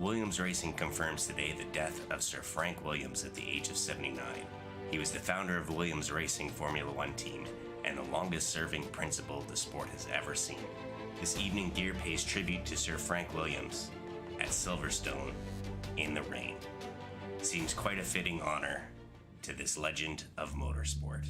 Williams Racing confirms today the death of Sir Frank Williams at the age of 79. He was the founder of Williams Racing Formula One team and the longest-serving principal the sport has ever seen. This evening gear pays tribute to Sir Frank Williams at Silverstone in the rain. Seems quite a fitting honor to this legend of motorsport.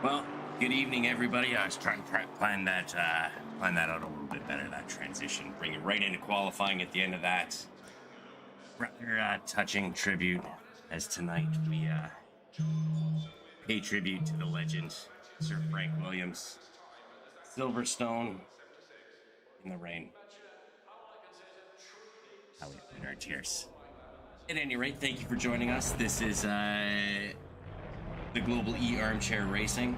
Well, good evening, everybody. I was trying to plan that out a little bit better. That transition, bring it right into qualifying at the end of that. Rather touching tribute, as tonight we pay tribute to the legend, Sir Frank Williams. Silverstone in the rain. How we in our tears. At any rate, thank you for joining us. This is the Global E Armchair Racing.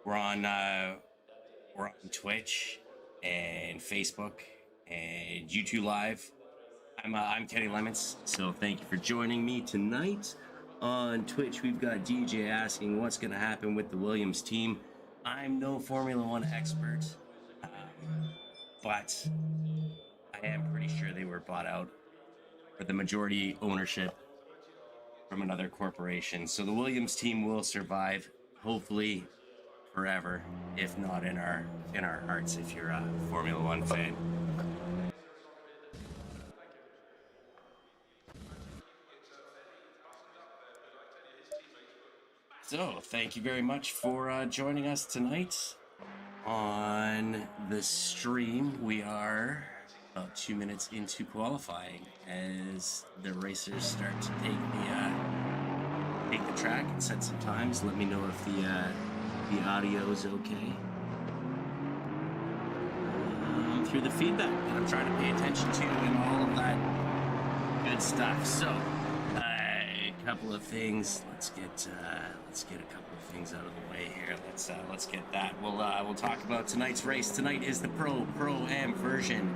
We're on Twitch and Facebook and YouTube Live. I'm Kenny Lemons, so thank you for joining me tonight. On Twitch, we've got DJ asking what's going to happen with the Williams team. I'm no Formula One expert, but I am pretty sure they were bought out for the majority ownership from another corporation. So the Williams team will survive, hopefully forever, if not in our hearts, if you're a Formula One fan. So, thank you very much for joining us tonight on the stream. We are about 2 minutes into qualifying as the racers start to take the track and set some times. Let me know if the audio is okay. Through the feedback that I'm trying to pay attention to and all of that good stuff. So, a couple of things. Let's get a couple of things out of the way here. Let's get that. We'll talk about tonight's race. Tonight is the Pro-Am version.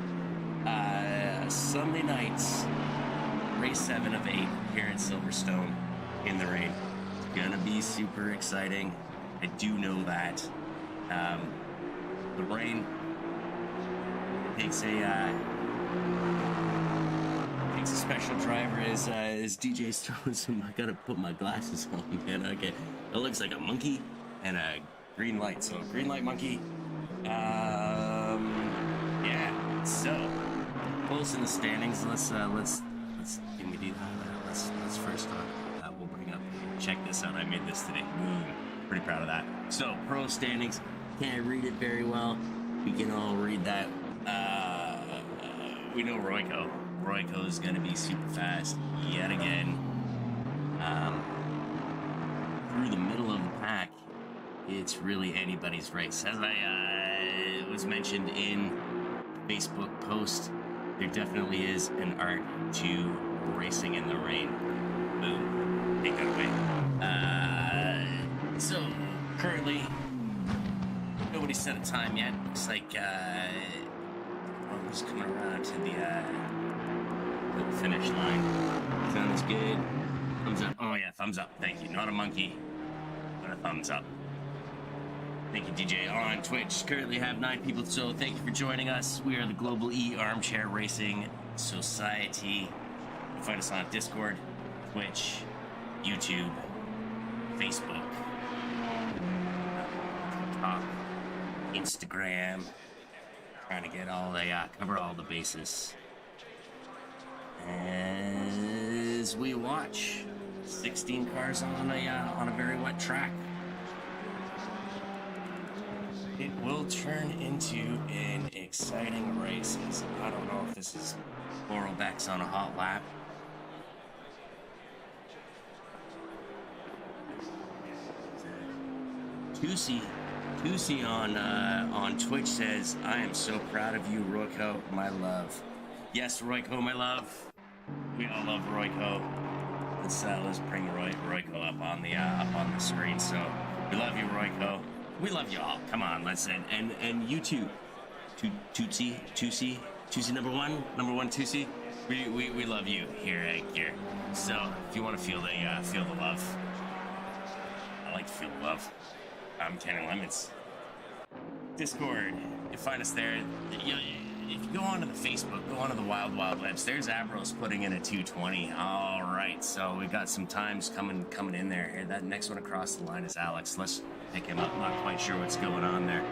Sunday nights, race 7 of 8 here in Silverstone in the rain. It's gonna be super exciting. I do know that. The rain takes a special driver as DJ's throwing some. I gotta put my glasses on, man. Okay, it looks like a monkey and a green light. So green light monkey. Yeah. So close in the standings. Let's can we do that? Let's first talk about that. We'll bring up. Check this out. I made this today. Pretty proud of that. So pro standings. Can't read it very well. We can all read that. We know Royco. Royco is going to be super fast yet again. Through the middle of the pack, it's really anybody's race. As I was mentioned in the Facebook post, there definitely is an art to racing in the rain. Boom. Take that away. So, currently, nobody set a time yet. Looks like just coming around to the finish line. Sounds good. Thumbs up. Oh yeah, thumbs up. Thank you. Not a monkey, but a thumbs up. Thank you, DJ. On Twitch, currently have 9 people, so thank you for joining us. We are the Global E Armchair Racing Society. You can find us on Discord, Twitch, YouTube, Facebook, TikTok, Instagram. Trying to get cover all the bases. As we watch 16 cars on a very wet track. It will turn into an exciting race. I don't know if this is Laurel Beck's on a hot lap. Tusi on Twitch says, "I am so proud of you, Royco, my love." Yes, Royco, my love. We all love Royco. Let's bring Royco up on the screen. So we love you, Royco. We love you all. Come on, let's and you too. Tusi number one Tusi. We love you here at Gear. So if you want to feel the love, I like to feel the love. I'm Kenny Lemons. Discord, you find us there. If you go onto the Facebook, go onto the Wild Webs. There's Ambrose putting in a 2:20. All right, so we got some times coming in there. Here, that next one across the line is Alex. Let's pick him up. Not quite sure what's going on there.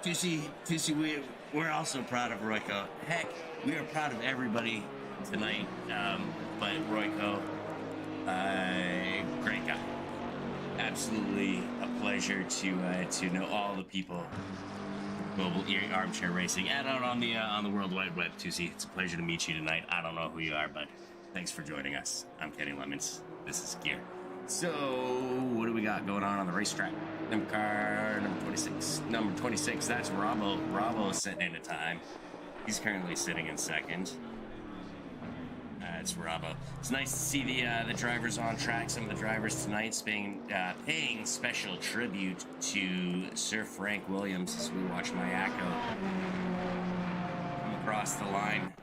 Tusi, we're also proud of Royco. Heck, we are proud of everybody tonight, but Royco, Great guy. Absolutely a pleasure to know all the people. Global Armchair Racing and out on the World Wide Web too. See, it's a pleasure to meet you tonight. I don't know who you are, but thanks for joining us. I'm Kenny Lemons. This is Gear. So, what do we got going on the racetrack? Car number 26. Number 26, that's Robbo. Robbo's sitting in a time. He's currently sitting in second. It's Robbo. It's nice to see the drivers on track. Some of the drivers tonight's paying special tribute to Sir Frank Williams as we watch Mayako come across the line.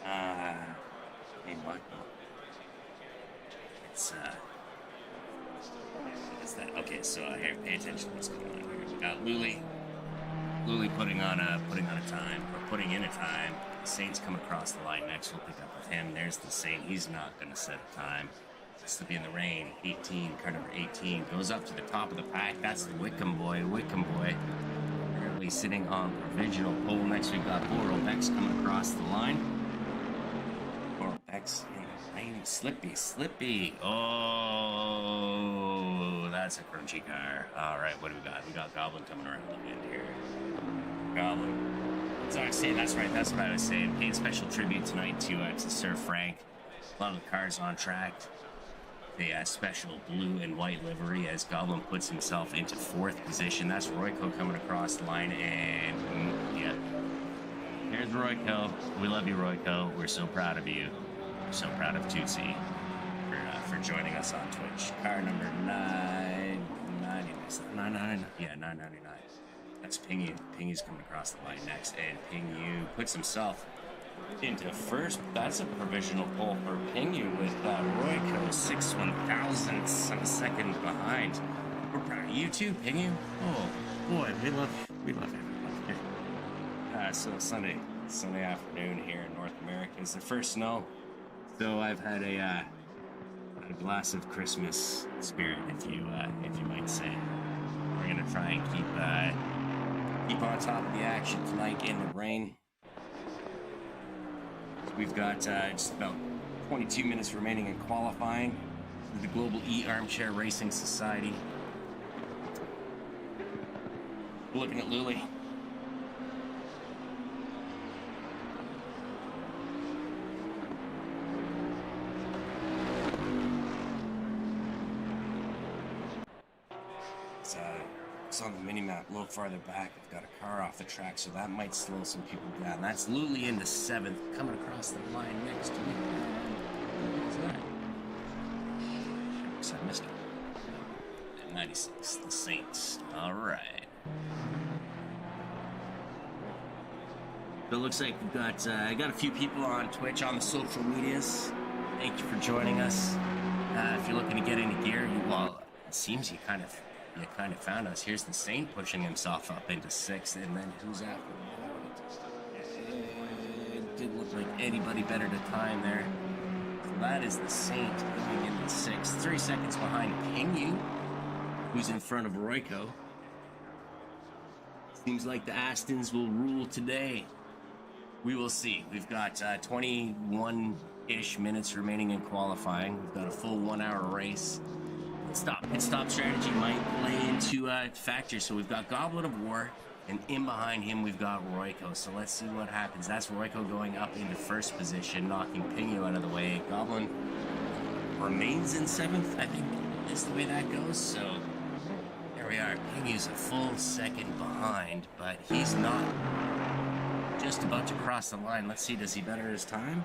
Hey, what? It's what is that? Okay, so here, pay attention to what's going on here. We got Luli putting in a time. The Saint's come across the line next. We'll pick up with him. There's the Saint. He's not going to set a time. Just to be in the rain. 18, car number 18 goes up to the top of the pack. That's the Wickham boy. Currently sitting on provisional pole. Next we've got Boral Bex coming across the line. Boral Bex in the rain. Slippy. Oh, that's a crunchy car. All right, what do we got? We got Goblin coming around the end here. Goblin. That's right. That's what I was saying. Paying special tribute tonight to Sir Frank. A lot of the cars on track. The special blue and white livery as Goblin puts himself into 4th position. That's Royko coming across the line, and yeah, here's Royko. We love you, Royko. We're so proud of you. We're so proud of Tootsie for joining us on Twitch. Car number 999. Yeah, 999. That's Pingu. Pingu's coming across the line next, and Pingu puts himself into 1st. That's a provisional pole for Pingu with Royko 6/1000ths of a second behind. We're proud of you too, Pingu. Oh boy, we love everyone here. So Sunday afternoon here in North America is the first snow. So I've had a glass of Christmas spirit, if you might say. We're gonna try and keep on top of the action tonight in the rain. We've got just about 22 minutes remaining in qualifying with the Global Armchair Racing Society. Looking at Luli. It's on the mini-map a little farther back. We've got a car off the track, so that might slow some people down. That's Luli into 7th, coming across the line next to me. What's that? I missed it. At 96, the Saints. All right. So it looks like we've got I got a few people on Twitch, on the social medias. Thank you for joining us. If you're looking to get into gear, it seems you kind of found us. Here's the Saint pushing himself up into 6th, and then who's after that? It didn't look like anybody better to time there. So that is the Saint going into 6th, 3 seconds behind Pingu, who's in front of Royko. Seems like the Astons will rule today. We will see. We've got 21-ish minutes remaining in qualifying. We've got a full 1-hour race. Pit stop strategy might play into factors. So we've got Goblet of War, and in behind him we've got Royko. So let's see what happens. That's Royko going up into 1st position, knocking Pingu out of the way. Goblin remains in 7th, I think is the way that goes. So there we are. Pingu's a full 2nd behind, but he's not just about to cross the line. Let's see, does he better his time?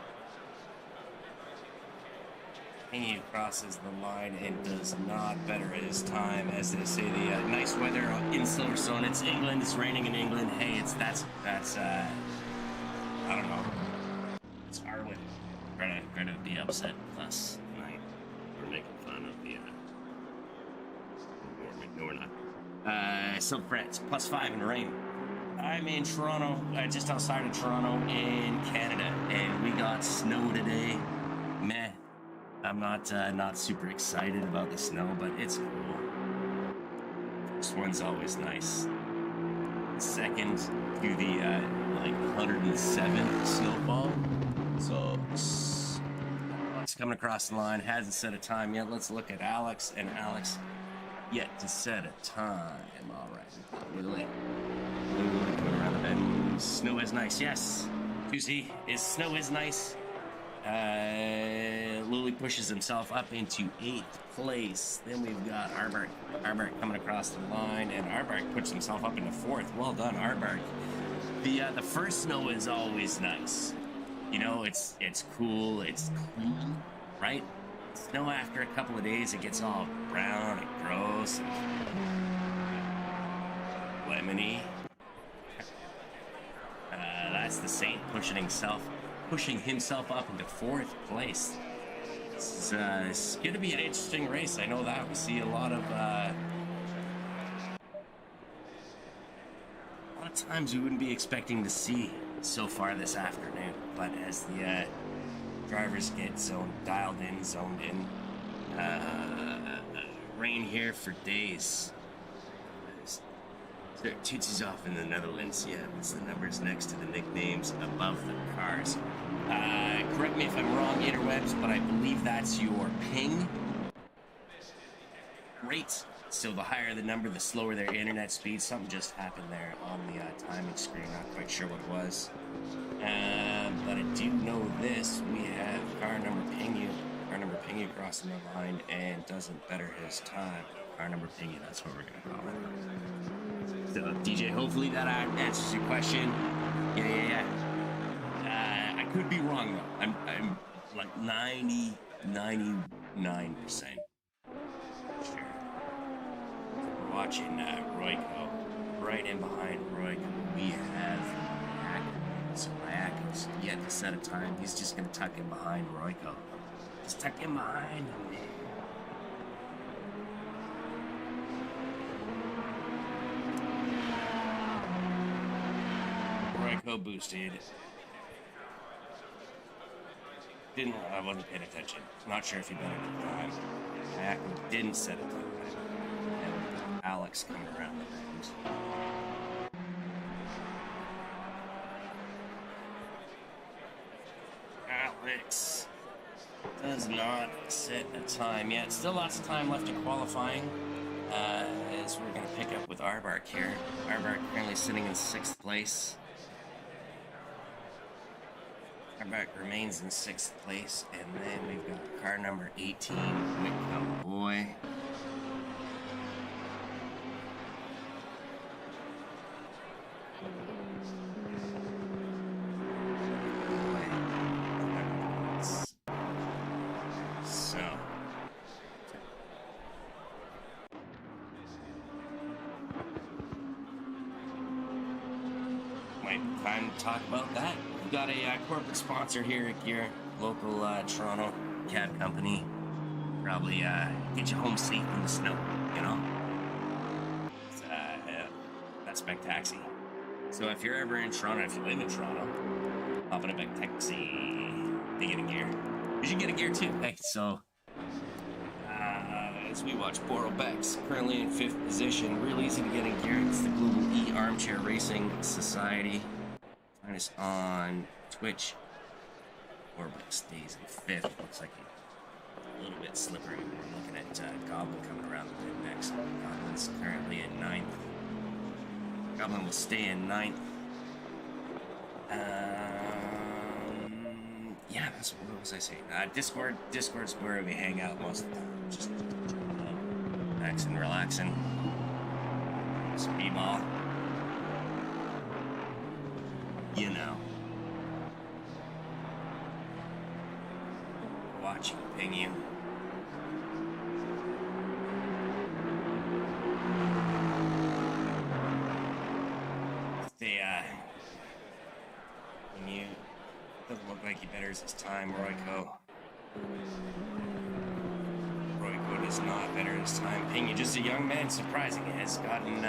Pingu crosses the line and does not better his time. As they say, the nice weather in Silverstone. It's England. It's raining in England. Hey, that's I don't know. It's our win. Gonna be upset with us tonight. We're making fun of the warming. No, we're not. So France +5 in rain. I'm in Toronto, just outside of Toronto in Canada, and we got snow today. Meh. I'm not super excited about the snow, but it's cool. This one's always nice. Second to the 107th snowfall. So Alex coming across the line, hasn't set a time yet. Let's look at Alex, and Alex yet to set a time. All right, Lily coming around the bend. Snow is nice, yes. Tuesday is snow is nice. Lily pushes himself up into 8th place. Then we've got Arbart. Arbart coming across the line, and Arbart puts himself up into 4th. Well done, Arbart. The first snow is always nice. You know, it's cool, it's clean, right? Snow after a couple of days, it gets all brown and gross and lemony. That's the Saint pushing himself up into 4th place. It's going to be an interesting race. I know that we see a lot of times we wouldn't be expecting to see so far this afternoon, but as the drivers get zoned in, rain here for days. Tootsie's off in the Netherlands. Yeah, it's the numbers next to the nicknames above the cars. Correct me if I'm wrong, interwebs, but I believe that's your ping. Great. So the higher the number, the slower their internet speed. Something just happened there on the timing screen. Not quite sure what it was. But I do know this. We have car number Pingu crossing the line and doesn't better his time. Car number Pingu, that's what we're going to call it. So DJ, hopefully that answers your question. Yeah. I could be wrong though. I'm like 99% sure. We're watching Royko. Right in behind Royko, we have Mayakas. So Mayakas yet to set a time. He's just going to tuck in behind Royko. Just tuck in behind him. Royko boosted. I wasn't paying attention. Not sure if he better at the time. Mayakas didn't set a time. And Alex coming around the bend. Alex does not set a time yet. Still lots of time left in qualifying. As we're going to pick up with Arbart here. Arbart currently sitting in 6th place. Arbart remains in 6th place. And then we've got car number 18, Whitcomb Boy. Time to talk about that. We got a corporate sponsor here at your local Toronto cab company. Probably get you home safe in the snow, you know? It's, that's Big Taxi. So if you're ever in Toronto, if you live in Toronto, hop in a Big Taxi. They get a gear. You should get a gear too. Hey, so as we watch Boro Bex, currently in 5th position, real easy to get a gear. It's the Global E Armchair Racing Society. Find us on Twitch. Orbex stays in 5th. Looks like a little bit slippery. We're looking at Goblin coming around the pit next. Goblin's currently in 9th. Goblin will stay in 9th. Yeah, that's what was I saying? Discord's where we hang out most of the time. Just maxing, relaxing. Speedball. You know. Watching ping you. When you doesn't look like he betters his time, Royko. Royko does not better his time. Ping you, just a young man, surprisingly, has gotten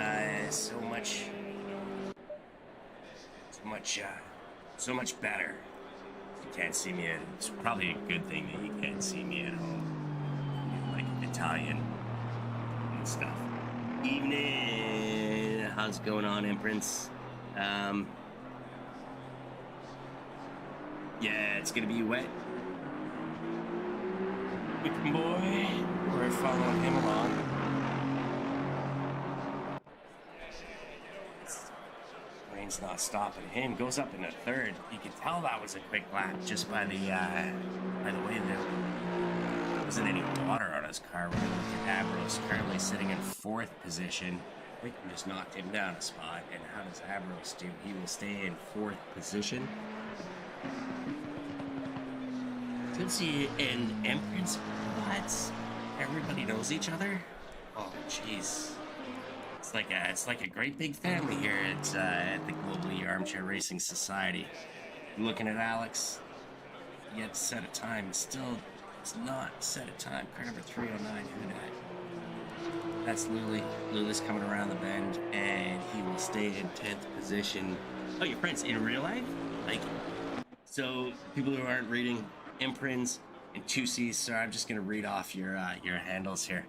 so much better. You can't see me it's probably a good thing that you can't see me at home. Like Italian and stuff. Evening. How's it going on, Imprints? Yeah, it's gonna be wet. Wickham boy. We're following him along. Rain's not stopping him. Goes up in the third. You can tell that was a quick lap just by the way there wasn't any water on his car. We're going to look at Ambrose currently sitting in fourth position. Wickham just knocked him down a spot. And how does Ambrose do? He will stay in fourth position. Tootsie and Empress, what? Everybody knows each other? Oh, jeez. It's like a great big family here at the Global Armchair Racing Society. I'm looking at Alex. Yet to set a time. It's not set a time. Car number 309. Who that? That's Luli. Luli's coming around the bend, and he will stay in 10th position. Oh, your friends in real life? Like, so people who aren't reading, imprints and 2Cs. So I'm just gonna read off your handles here.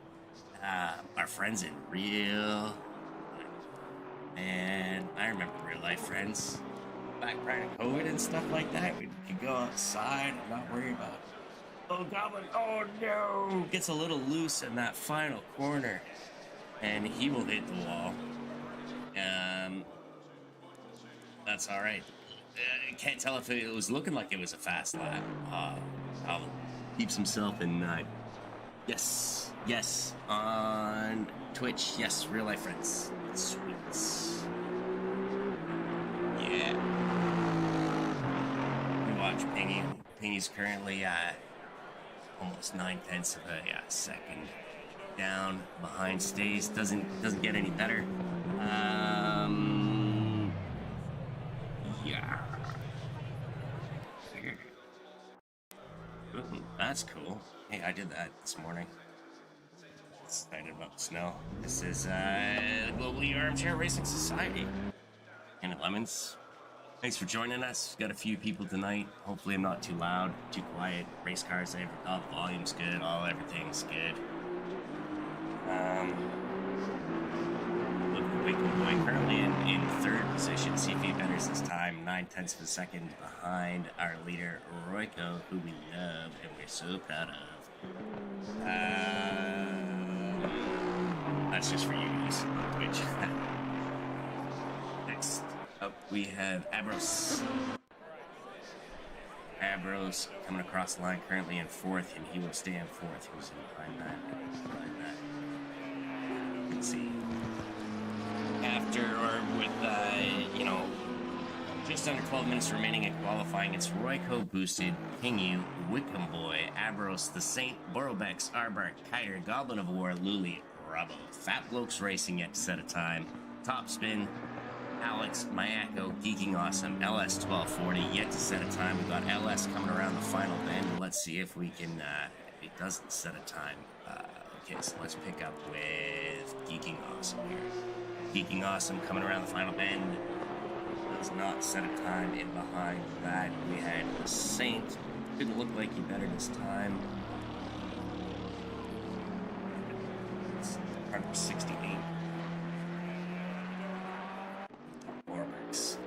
Our friends in real, and I remember real life friends back prior to COVID and stuff like that. We could go outside and not worry about, oh Goblin, oh no, gets a little loose in that final corner, and he will hit the wall. That's all right. I can't tell if it was looking like it was a fast lap. Goblin keeps himself in ninth. Yes, on Twitch, yes, real life friends. Sweet. Yeah. We watch Pingy. Pingy's currently almost 9/10 of a second down behind Stays. Doesn't get any better. Yeah. Ooh, that's cool. Hey, I did that this morning. Excited about the snow. This is the Global Armchair Racing Society. And Lemons, thanks for joining us. Got a few people tonight. Hopefully I'm not too loud, too quiet. Race cars, volume's good, everything's good. Look, the Wickham boy currently in third position. See if he betters this time. 9/10 of a second behind our leader, Royko, who we love and we're so proud of. That's just for you guys on Twitch. Next up, we have Abros. Abros coming across the line, currently in fourth, and he will stay in fourth. He was behind that. Let's see. After, or with, just under 12 minutes remaining in qualifying, it's Royko boosted, Pingu, Wickham Boy, Abros, the Saint, Borobex, Arbark, Kyre, Goblin of War, Luli, Rubbo, Fat Blokes Racing yet to set a time, Top Spin, Alex, Mayako, Geeking Awesome, LS 1240 yet to set a time. We've got LS coming around the final bend. Let's see if we can, it doesn't set a time. Okay, so let's pick up with Geeking Awesome here. Geeking Awesome coming around the final bend. Does not set a time. In behind that, we had the Saint. Didn't look like he better this time. It's part of 68. Orbex.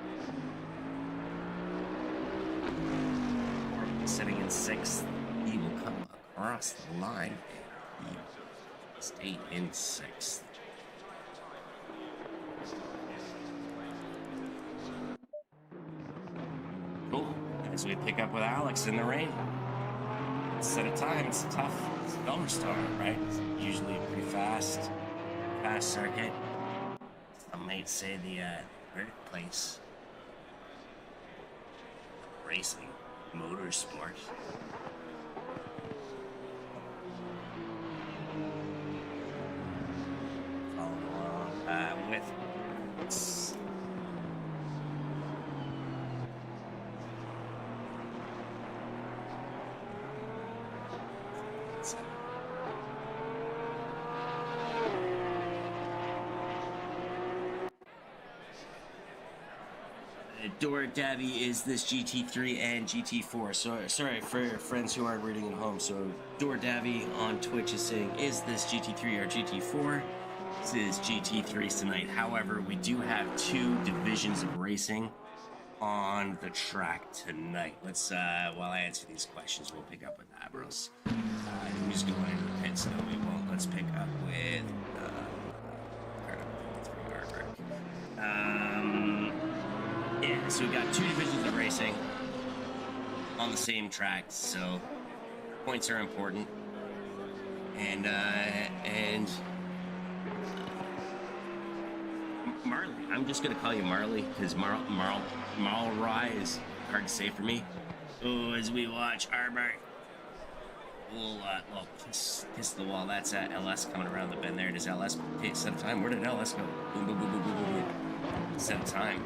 Orbex sitting in sixth. He will come across the line. He stayed in sixth. Cool. As we pick up with Alex in the rain. Set a time. It's tough. It's Silverstone, right? It's usually a pretty fast circuit. Some might say the birthplace of racing, motorsport. Following along with. Door Davy is this GT3 and GT4. So sorry for friends who aren't reading at home. So Door Davy on Twitch is saying, is this GT3 or GT4? This is GT3 tonight. However, we do have two divisions of racing on the track tonight. Let's while I answer these questions, we'll pick up with Abros. Who's so we won't. Let's pick up with yeah, so we've got 2 divisions of racing on the same track, so points are important. And Marley, I'm just gonna call you Marley because Marley is hard to say for me. Oh, as we watch Arbart, we'll kiss the wall. That's LS coming around the bend there. Does LS set of time? Where did LS go? Boom, boom, boom, boom, boom, boom, boom. Set of time.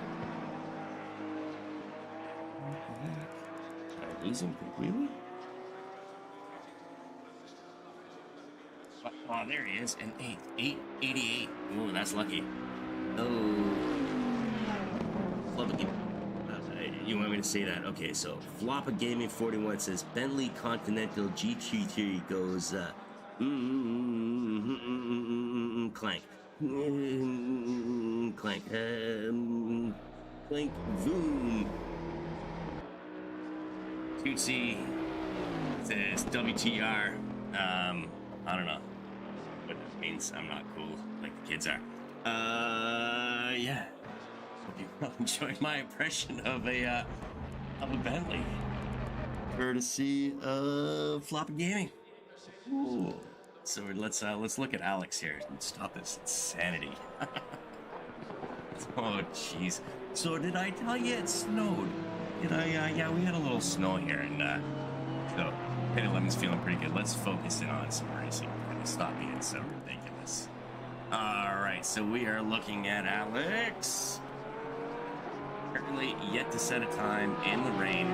Did I lose him completely? Oh, there he is. An 888. Ooh, that's lucky. Oh. You want me to say that? Okay, so Floppa Gaming 41 says Bentley Continental GT3 goes clank. Clank. Clank. Boom. Tootsie says WTR. I don't know what that means. I'm not cool like the kids are. Yeah. Hope you enjoyed my impression of a Bentley, courtesy of Floppa Gaming. Ooh. So let's look at Alex here and stop this insanity. Oh jeez. So did I tell you it snowed? Did I? Yeah, we had a little snow here, and so Penny Lemon's feeling pretty good. Let's focus in on some racing and stop being so ridiculous. All right, so we are looking at Alex. Currently yet to set a time in the rain.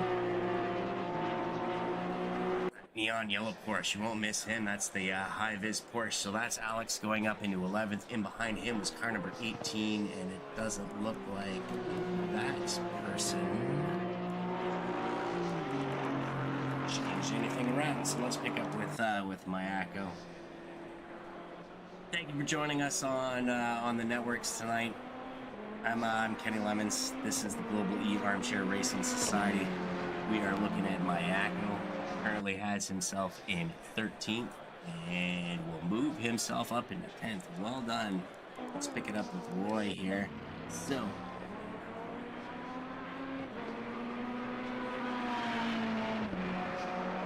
Neon yellow Porsche, you won't miss him. That's the high-vis Porsche. So that's Alex going up into 11th. In behind him was car number 18, and it doesn't look like that person changed anything around. So let's pick up with Mayako. Thank you for joining us on the networks tonight. I'm Kenny Lemons. This is the Global E Armchair Racing Society. We are looking at Mayako. Currently has himself in 13th and will move himself up into 10th. Well done. Let's pick it up with Roy here. So,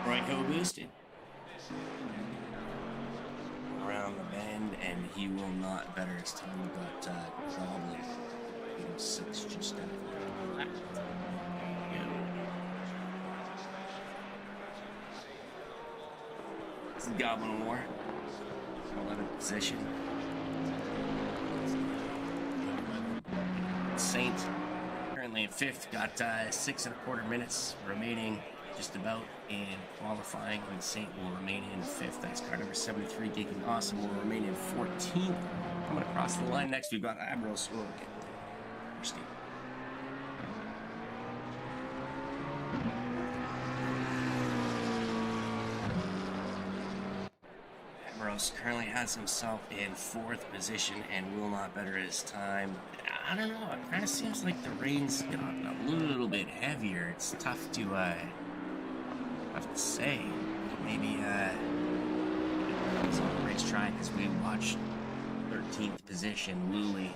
Roy co-boosted around the bend, and he will not better his time. We've got probably 6 just down there. This is Goblin War. 11th position. Saint currently in 5th. Got 6.25 minutes remaining just about in qualifying, and Saint will remain in 5th. That's car number 73. Gigging Awesome will remain in 14th. Coming across the line next, we've got Admiral's. Oh, okay. Steve. Ambrose currently has himself in 4th position and will not better his time. I don't know, it kind of seems like the rain's gotten a little bit heavier. It's tough to say. Maybe it's on the racetrack as we watch 13th position, Luli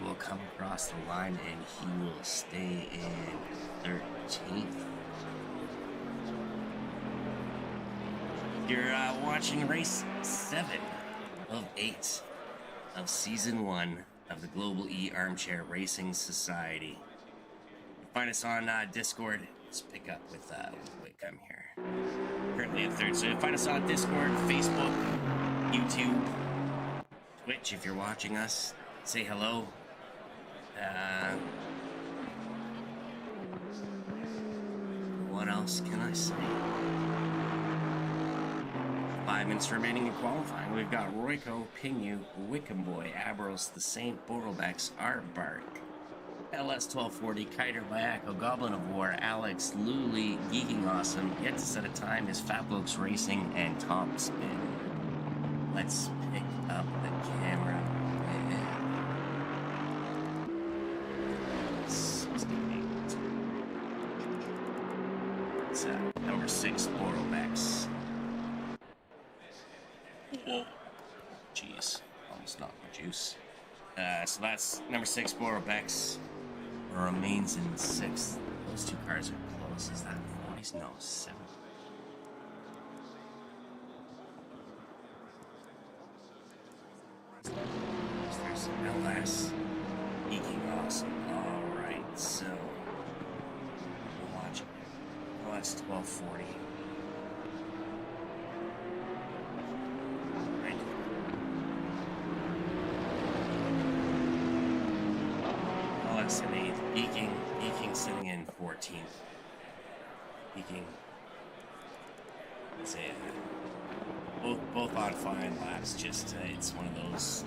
will come across the line and he will stay in 13th. You're watching race 7 of 8 of season 1 of the Global E Armchair Racing Society. Find us on Discord. Let's pick up with Wickham here. Currently in 3rd. So find us on Discord, Facebook, YouTube, Twitch if you're watching us. Say hello. What else can I say? 5 minutes remaining in qualifying. We've got Royko, Pingu, Wickham Boy, Abros, the Saint, Borrelbacks, Aardvark, LS 1240, Kiter, Bayako, Goblin of War, Alex, Luli, Geeking Awesome. Yet to set a time is Fat Blokes Racing and Tom Spin. Let's pick up the camera. It's number 6, Borrelbacks. Whoa. Jeez. Almost knocked my juice. So that's number 6, Boro Bex. Remains in 6th. Those two cars are close. Is that 40s? No, 7. There's LS. Eking awesome. Alright, so we'll watch LS 1240. Right. LS in 8th. Eking sitting in 14th. Eking. Let's say both on fine laps. Just it's one of those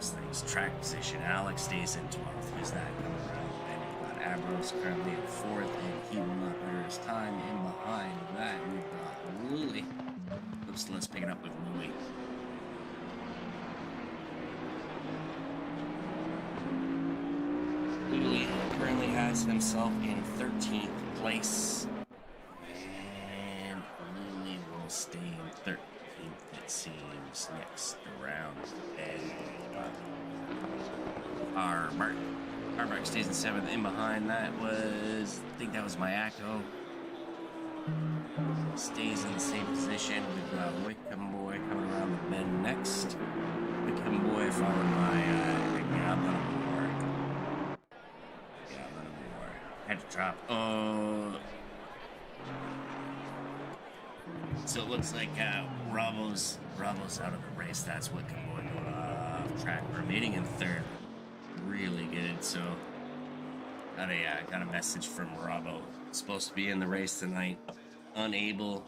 things. Track position. Alex stays in 12th. Who's that coming around? And we've got Ambrose currently in 4th, and he will not better his time. In behind that, we've got Luli. Oops, let's pick it up with Luli. Luli currently has himself in 13th place, and Luli will stay in 13th. It seems next round, and Armark stays in 7th. In behind that was, I think that was Mayako. Stays in the same position. We've got Wickham Boy coming around the bend next. Wickham Boy followed by Goblin of War. Had to drop. So it looks like Bravo's out of the race. That's Wickham Boy going off track. Remaining in 3rd. Really good. So got a message from Bravo. Supposed to be in the race tonight. Unable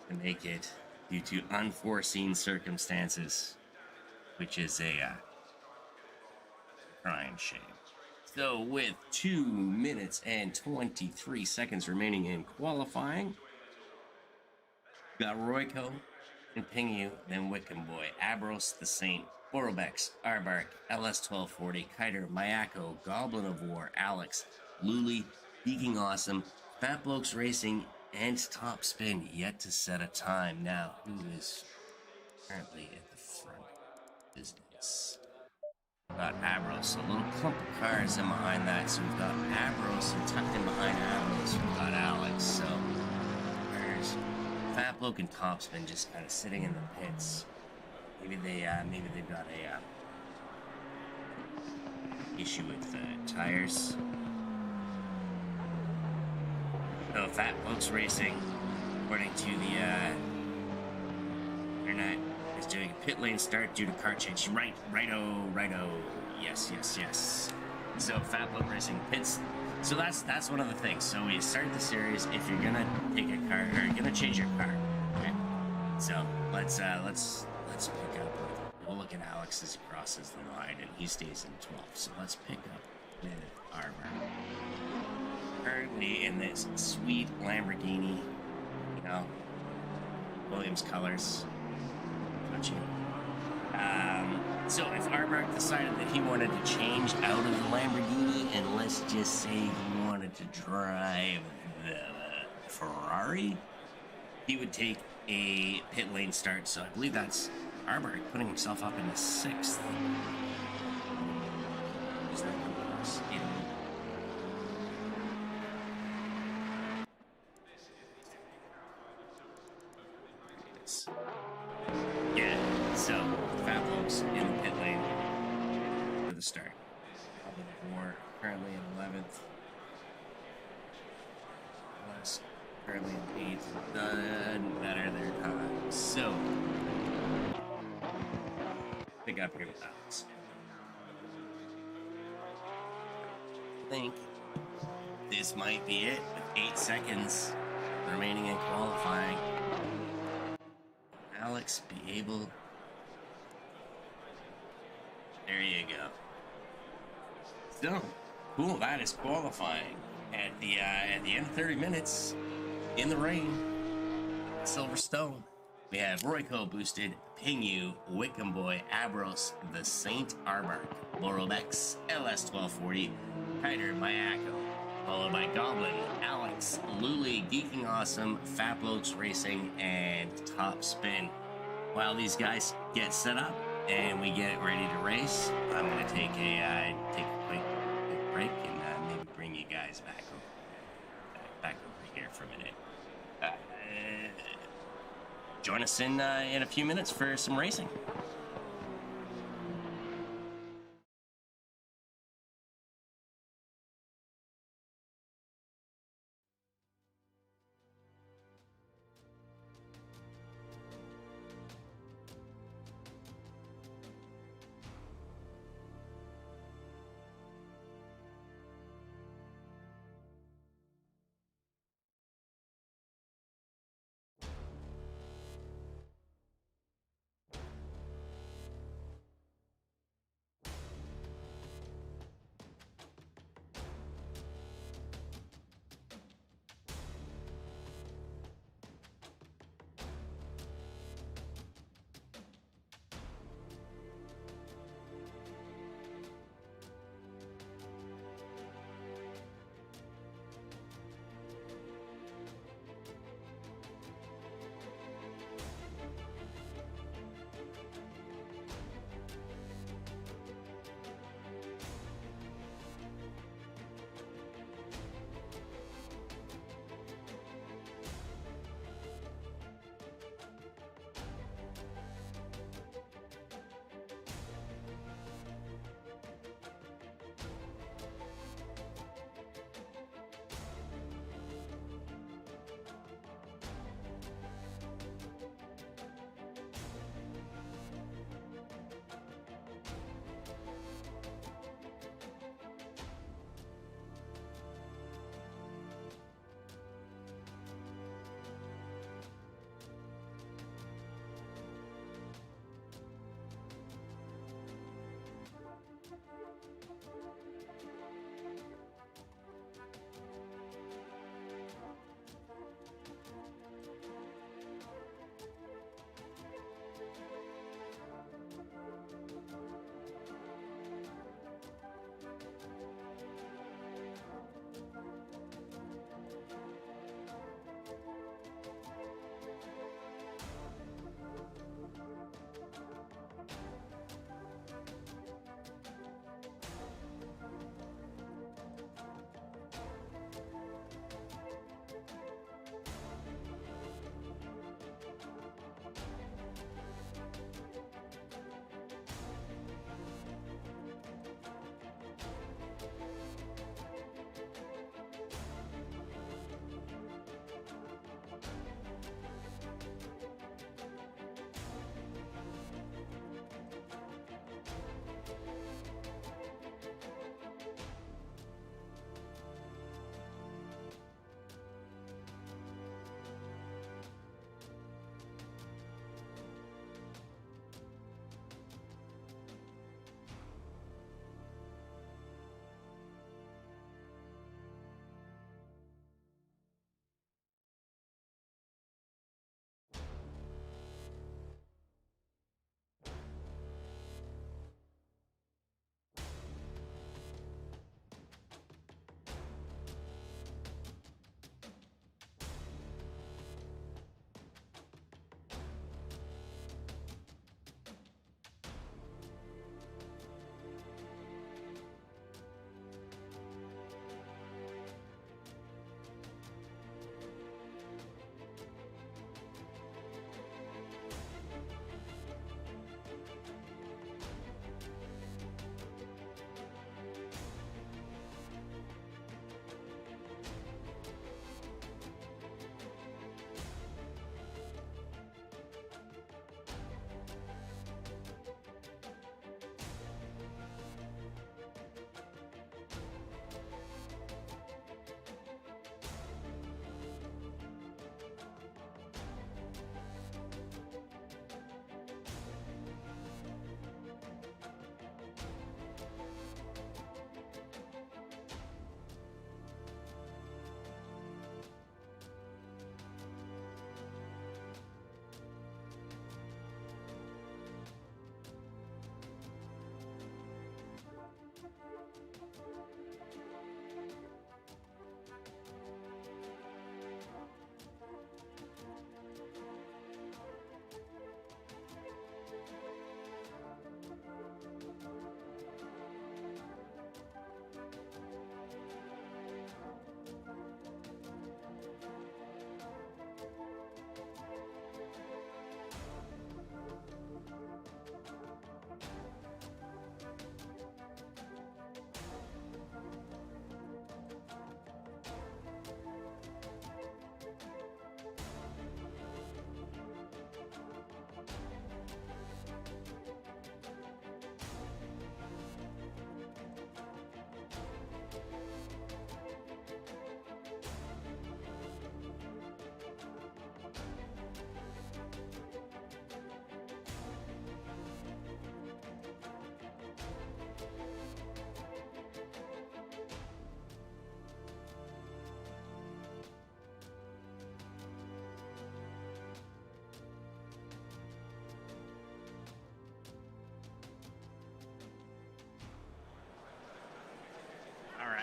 to make it due to unforeseen circumstances, which is a crying shame. So with 2 minutes and 23 seconds remaining in qualifying, got Royco and Pingu, then Wickham Boy, Abros the Saint, Borobex, Arbark, LS 1240, Kiter, Mayako, Goblin of War, Alex, Luli, Beaking Awesome, Fat Blokes Racing, and Top Spin yet to set a time. Now, who is currently at the front of business? We've got Abros, a little clump of cars in behind that. So we've got Abros, and tucked in behind Abros, we've got Alex. So there's Fat Bloke and Top Spin just kind of sitting in the pits. Maybe they've got a issue with tires. So Fat Blokes Racing, according to the internet, is doing a pit lane start due to car change. Righto. Yes. So Fat Bloke Racing pits. So that's one of the things. So we start the series. If you're gonna take a car, or you're gonna change your car, okay? So let's pick up. We'll look at Alex as he crosses the line, and he stays in 12th. So let's pick up with Armor. Currently in this sweet Lamborghini, Williams colors. Touching. So if Armark decided that he wanted to change out of the Lamborghini, and let's just say he wanted to drive the Ferrari, he would take a pit lane start. So I believe that's Armark putting himself up in the 6th. Is that what it was? Yeah. Yeah, so Fat Blokes in the pit lane for the start. War currently in 11th. Less currently in 8th. Done better their time. So pick up here with Alex. I think this might be it with 8 seconds remaining in qualifying. Alex be able. There you go. So cool. That is qualifying at the end of 30 minutes in the rain. Silverstone. We have Royco boosted, Pingu, Wickham Boy, Abros, the Saint Armark, Borobex, LS 1240, Kiter, Mayako, followed by Goblin, Alex, Luli, Geeking Awesome, Fat Blokes Racing, and Top Spin. while these guys get set up and we get ready to race, I'm gonna take a quick break and maybe bring you guys back over here for a minute. Join us in a few minutes for some racing.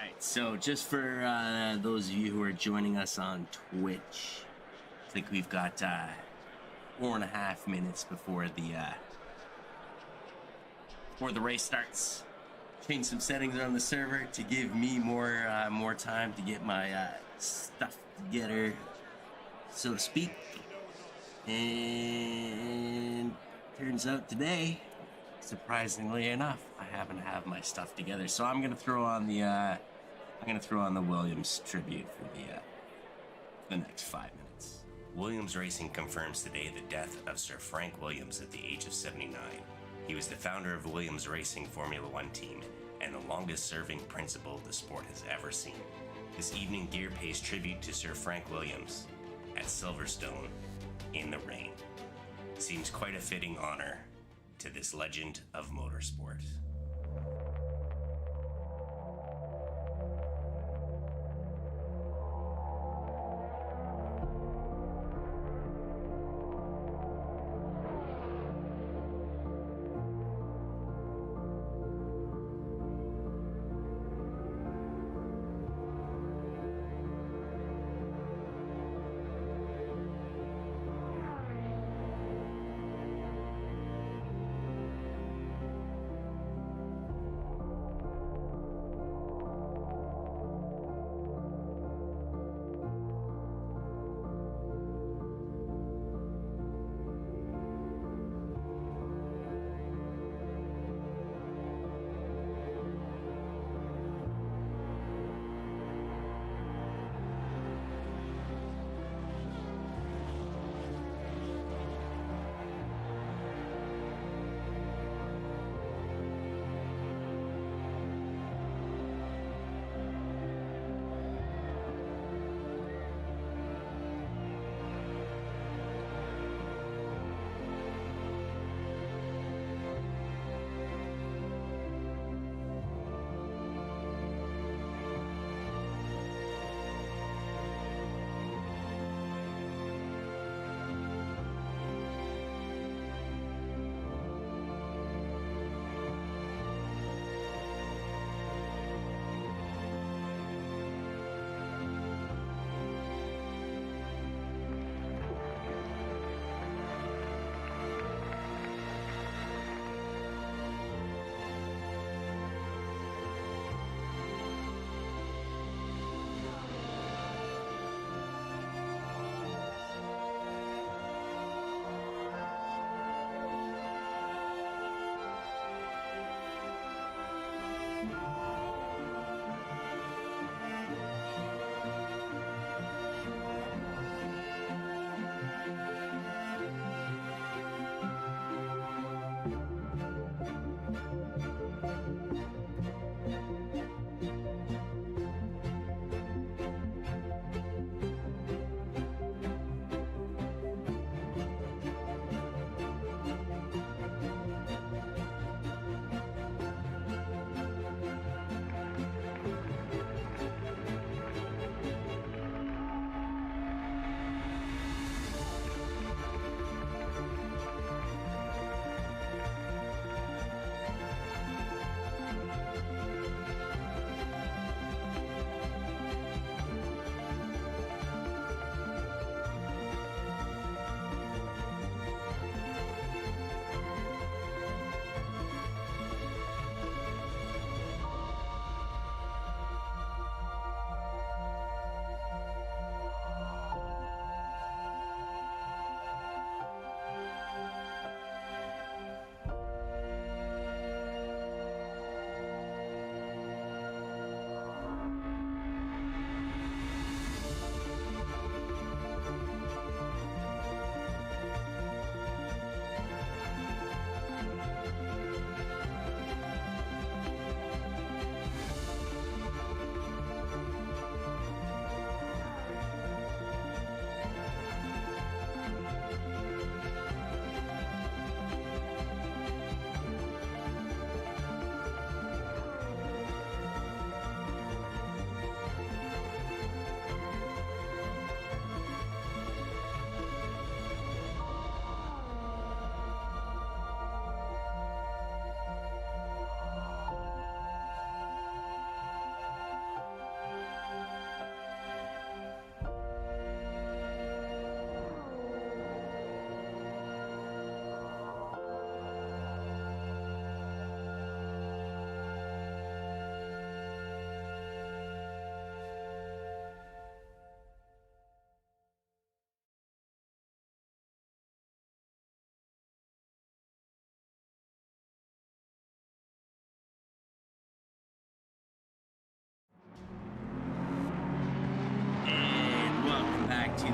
Alright, so just for those of you who are joining us on Twitch, I think we've got 4.5 minutes before the race starts. Change some settings on the server to give me more time to get my stuff together, so to speak. And turns out today, surprisingly enough, I happen to have my stuff together. So I'm gonna throw on the Williams tribute for the next 5 minutes. Williams Racing confirms today the death of Sir Frank Williams at the age of 79. He was the founder of Williams Racing Formula One team and the longest-serving principal the sport has ever seen. This evening, Gear pays tribute to Sir Frank Williams at Silverstone in the rain. Seems quite a fitting honor to this legend of motorsport.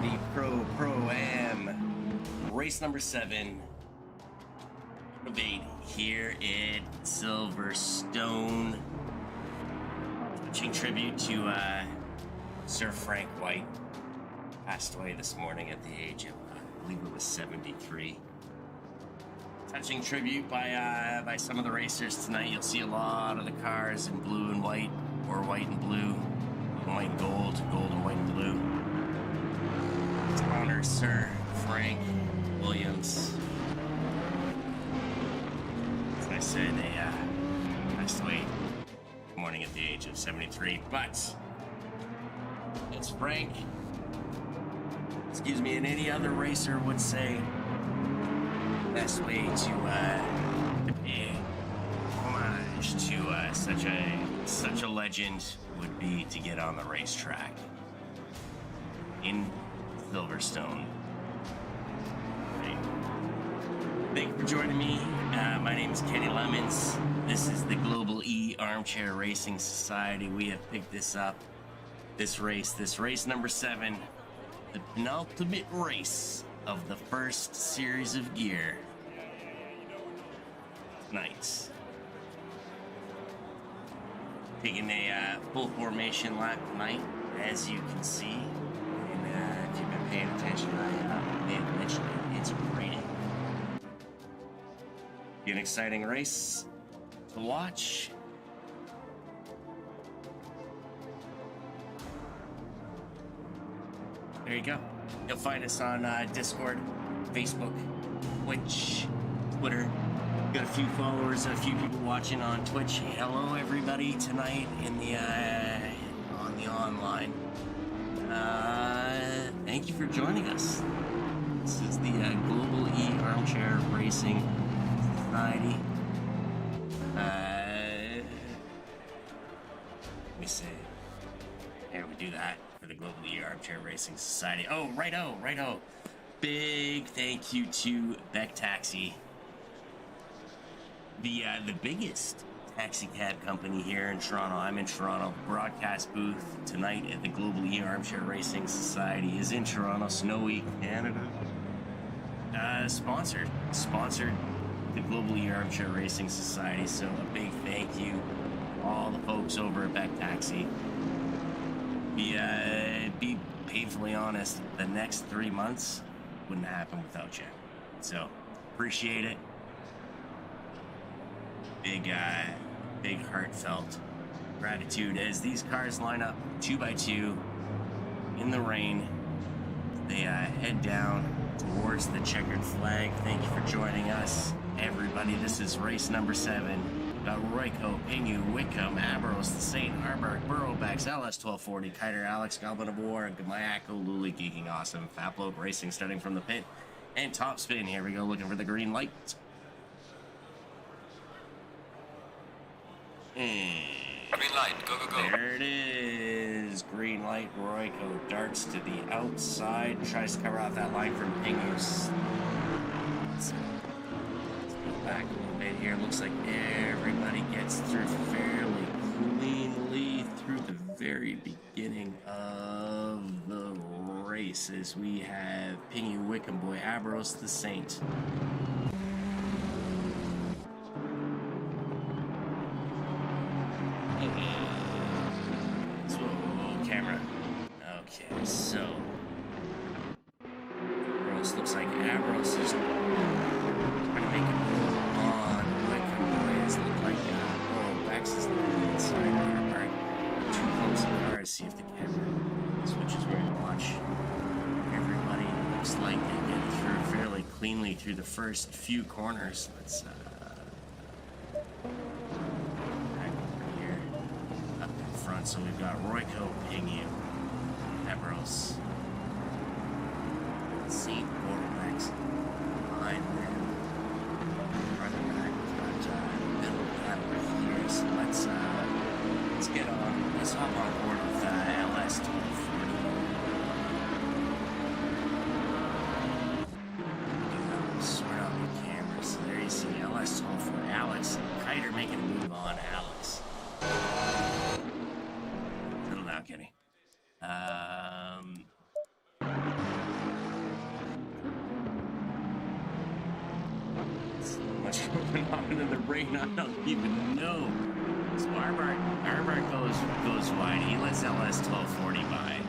the Pro-Am race number 7 debate here at Silverstone. Touching tribute to Sir Frank White. Passed away this morning at the age of, I believe it was 73. Touching tribute by some of the racers tonight. You'll see a lot of the cars in blue and white, or white and blue, white and gold, gold and white and blue. To honor Sir Frank Williams. As I said, they passed away this morning at the age of 73. But as Frank, and any other racer would say, best way to pay homage to such a legend would be to get on the racetrack in Silverstone. Right. Thank you for joining me. My name is Kenny Lemons. This is the Global E Armchair Racing Society. We have picked this race number 7, the penultimate race of the first series of gear. Nice. Taking a full formation lap tonight, as you can see. And if you've been paying attention, I may have mentioned it's raining. Be an exciting race to watch. There you go. You'll find us on Discord, Facebook, Twitch, Twitter. Got a few followers, a few people watching on Twitch. Hello, everybody! Tonight in the on the online. Thank you for joining us. This is the Global E Armchair Racing Society. Let me see. Here we do that for the Global E Armchair Racing Society. Oh, righto. Big thank you to Beck Taxi. The biggest taxi cab company here in Toronto. I'm in Toronto. Broadcast booth tonight at the Global E Armchair Racing Society is in Toronto, snowy Canada. Sponsored the Global E Armchair Racing Society. So a big thank you to all the folks over at Beck Taxi. Be painfully honest, the next 3 months wouldn't happen without you. So appreciate it. Big heartfelt gratitude as these cars line up 2 by 2 in the rain. They head down towards the checkered flag. Thank you for joining us, everybody. This is race number 7. We've got Royco, Pingu, Wickham, Ambrose, the Saint, Harburg, Burrowbacks, LS1240, Kiter, Alex, Goblin of War, Gamayako, Luli, Geeking Awesome, Faplope Racing starting from the pit, and Top Spin. Here we go, looking for the green light. Green light, go. There it is. Green light. Royco darts to the outside. Tries to cover off that line from Pingus. Let's go back a little bit here. Looks like everybody gets through fairly cleanly through the very beginning of the race as we have Pingu, Wickham Boy, Abros, the Saint. Camera. Okay, so Ambrose looks like Ambrose is trying to make a move on Wickham Boy. It looks like Bax is looking inside there. Alright, too close to the car to see if the camera switches where to watch. Everybody looks like they get through fairly cleanly through the first few corners. Let's so we've got Royco, Pingu, Ebros, Saint, Bordeaux, behind them. Running back, we've got middle battle here. So let's get on. Let's hop on board with LS1240. Sort out the camera. So there you see LS1240. Alex, Kiter making a move on Alex. Kenny. much going on in the rain. I don't even know. So Arbart goes wide. He lets LS 1240 by.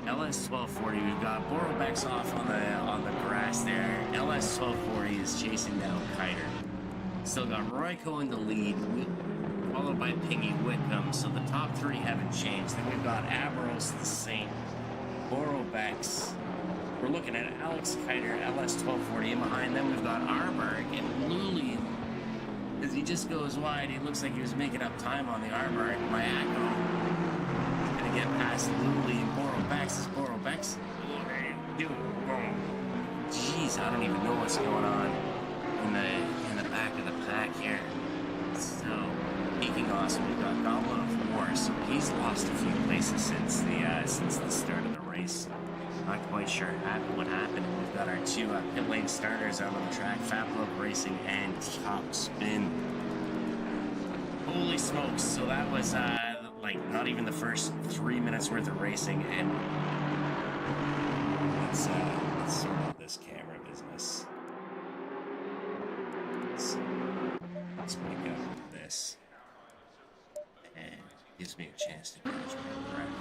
LS 1240. We've got Borobex off on the grass there. LS 1240 is chasing down Kiter. Still got Royko in the lead, followed by Pingy Wickham. So the top three haven't changed. Then we've got Aberos the Saint, Borobex. We're looking at Alex Kiter, LS 1240, and behind them we've got Arberg and Luli. As he just goes wide, he looks like he was making up time on the Arberg. Mayako is gonna get past Luli and Borobex. Is Borobex? Jeez, I don't even know what's going on in the back of the pack here. So, peaking awesome, we've got Goblin of War. So he's lost a few places since the start of the race. Not quite sure what happened. We've got our two pit lane starters out on the track, Fablo Racing and Top Spin. Holy smokes, so that was like not even the first 3 minutes worth of racing, and let's sort out this camera business. Let's make up this. And gives me a chance to catch my breath.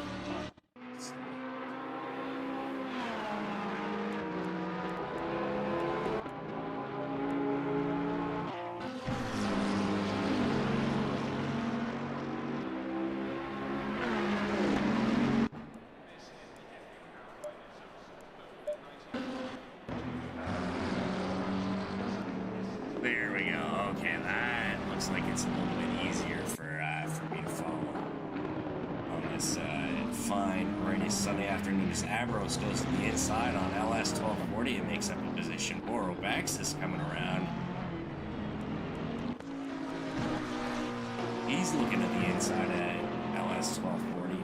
There we go. Okay, that looks like it's a little bit easier for me to follow on this fine rainy Sunday afternoon. As Abros goes to the inside on LS 1240 and makes up a position. Borobex is coming around. He's looking at the inside at LS 1240.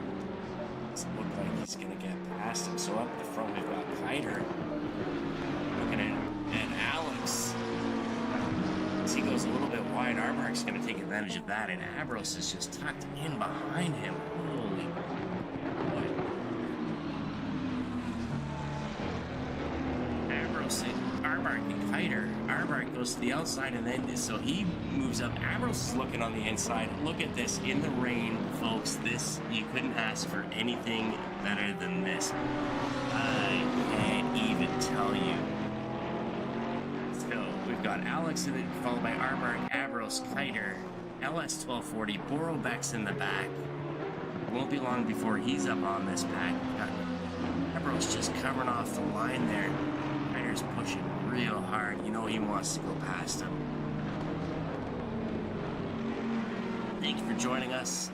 Doesn't look like he's gonna get past him. So up the front we've got Kiter looking at Alex. He goes a little bit wide. Armark's going to take advantage of that, and Abros is just tucked in behind him. Holy boy. Abros and Armark and Kiter. Armark goes to the outside, and then so he moves up. Abros is looking on the inside. Look at this in the rain, folks. This, you couldn't ask for anything better than this. I can't even tell you. We've got Alex in it, followed by Armark, Abros, Kiter, LS 1240, Borobex in the back. It won't be long before he's up on this pack. We've got Abros just covering off the line there. Kiter's pushing real hard. You know he wants to go past him. Thank you for joining us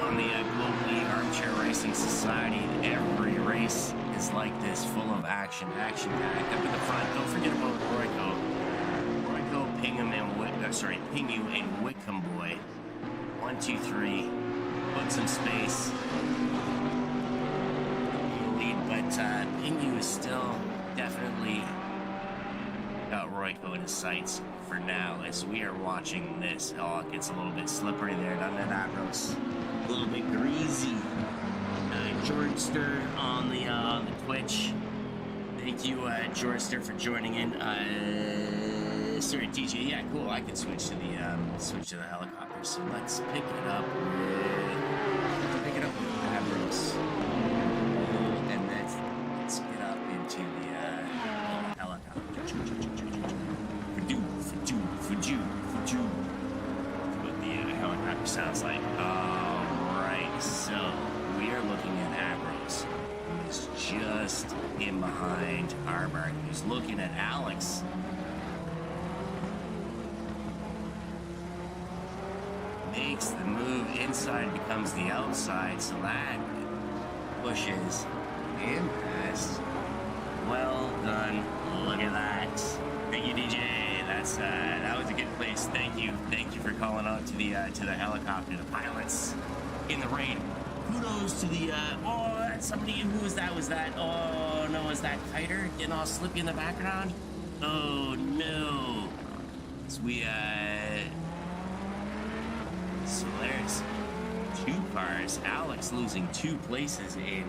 on the Global Armchair Racing Society. Every race is like this, full of action packed. Up in the front, don't forget about Royko, Pingham, and Pingu and Wickham Boy. 1, 2, 3. Put some space in the lead, but Pingu is still definitely got Royko in his sights for now, as we are watching this. Oh, it gets a little bit slippery there, doesn't it, Abros? A little bit greasy. Georgester on the Twitch. Thank you, Georgester, for joining in. Sorry, DJ. Yeah, cool. I can switch to the helicopter. So let's pick it up with Abros, and then let's get up into the helicopter. What the helicopter sounds like. All right, so we are looking at Abros, who is just in behind Armark, who's looking at Alex. Makes the move inside, becomes the outside, so that pushes in past. Well done. Look at that. Thank you, DJ. That was a good place. Thank you for calling out to the helicopter, the pilots in the rain. Kudos to the somebody. Who was that? Oh no, was that Kiter getting all slippy in the background? Oh no. So so there's two cars. Alex losing 2 places in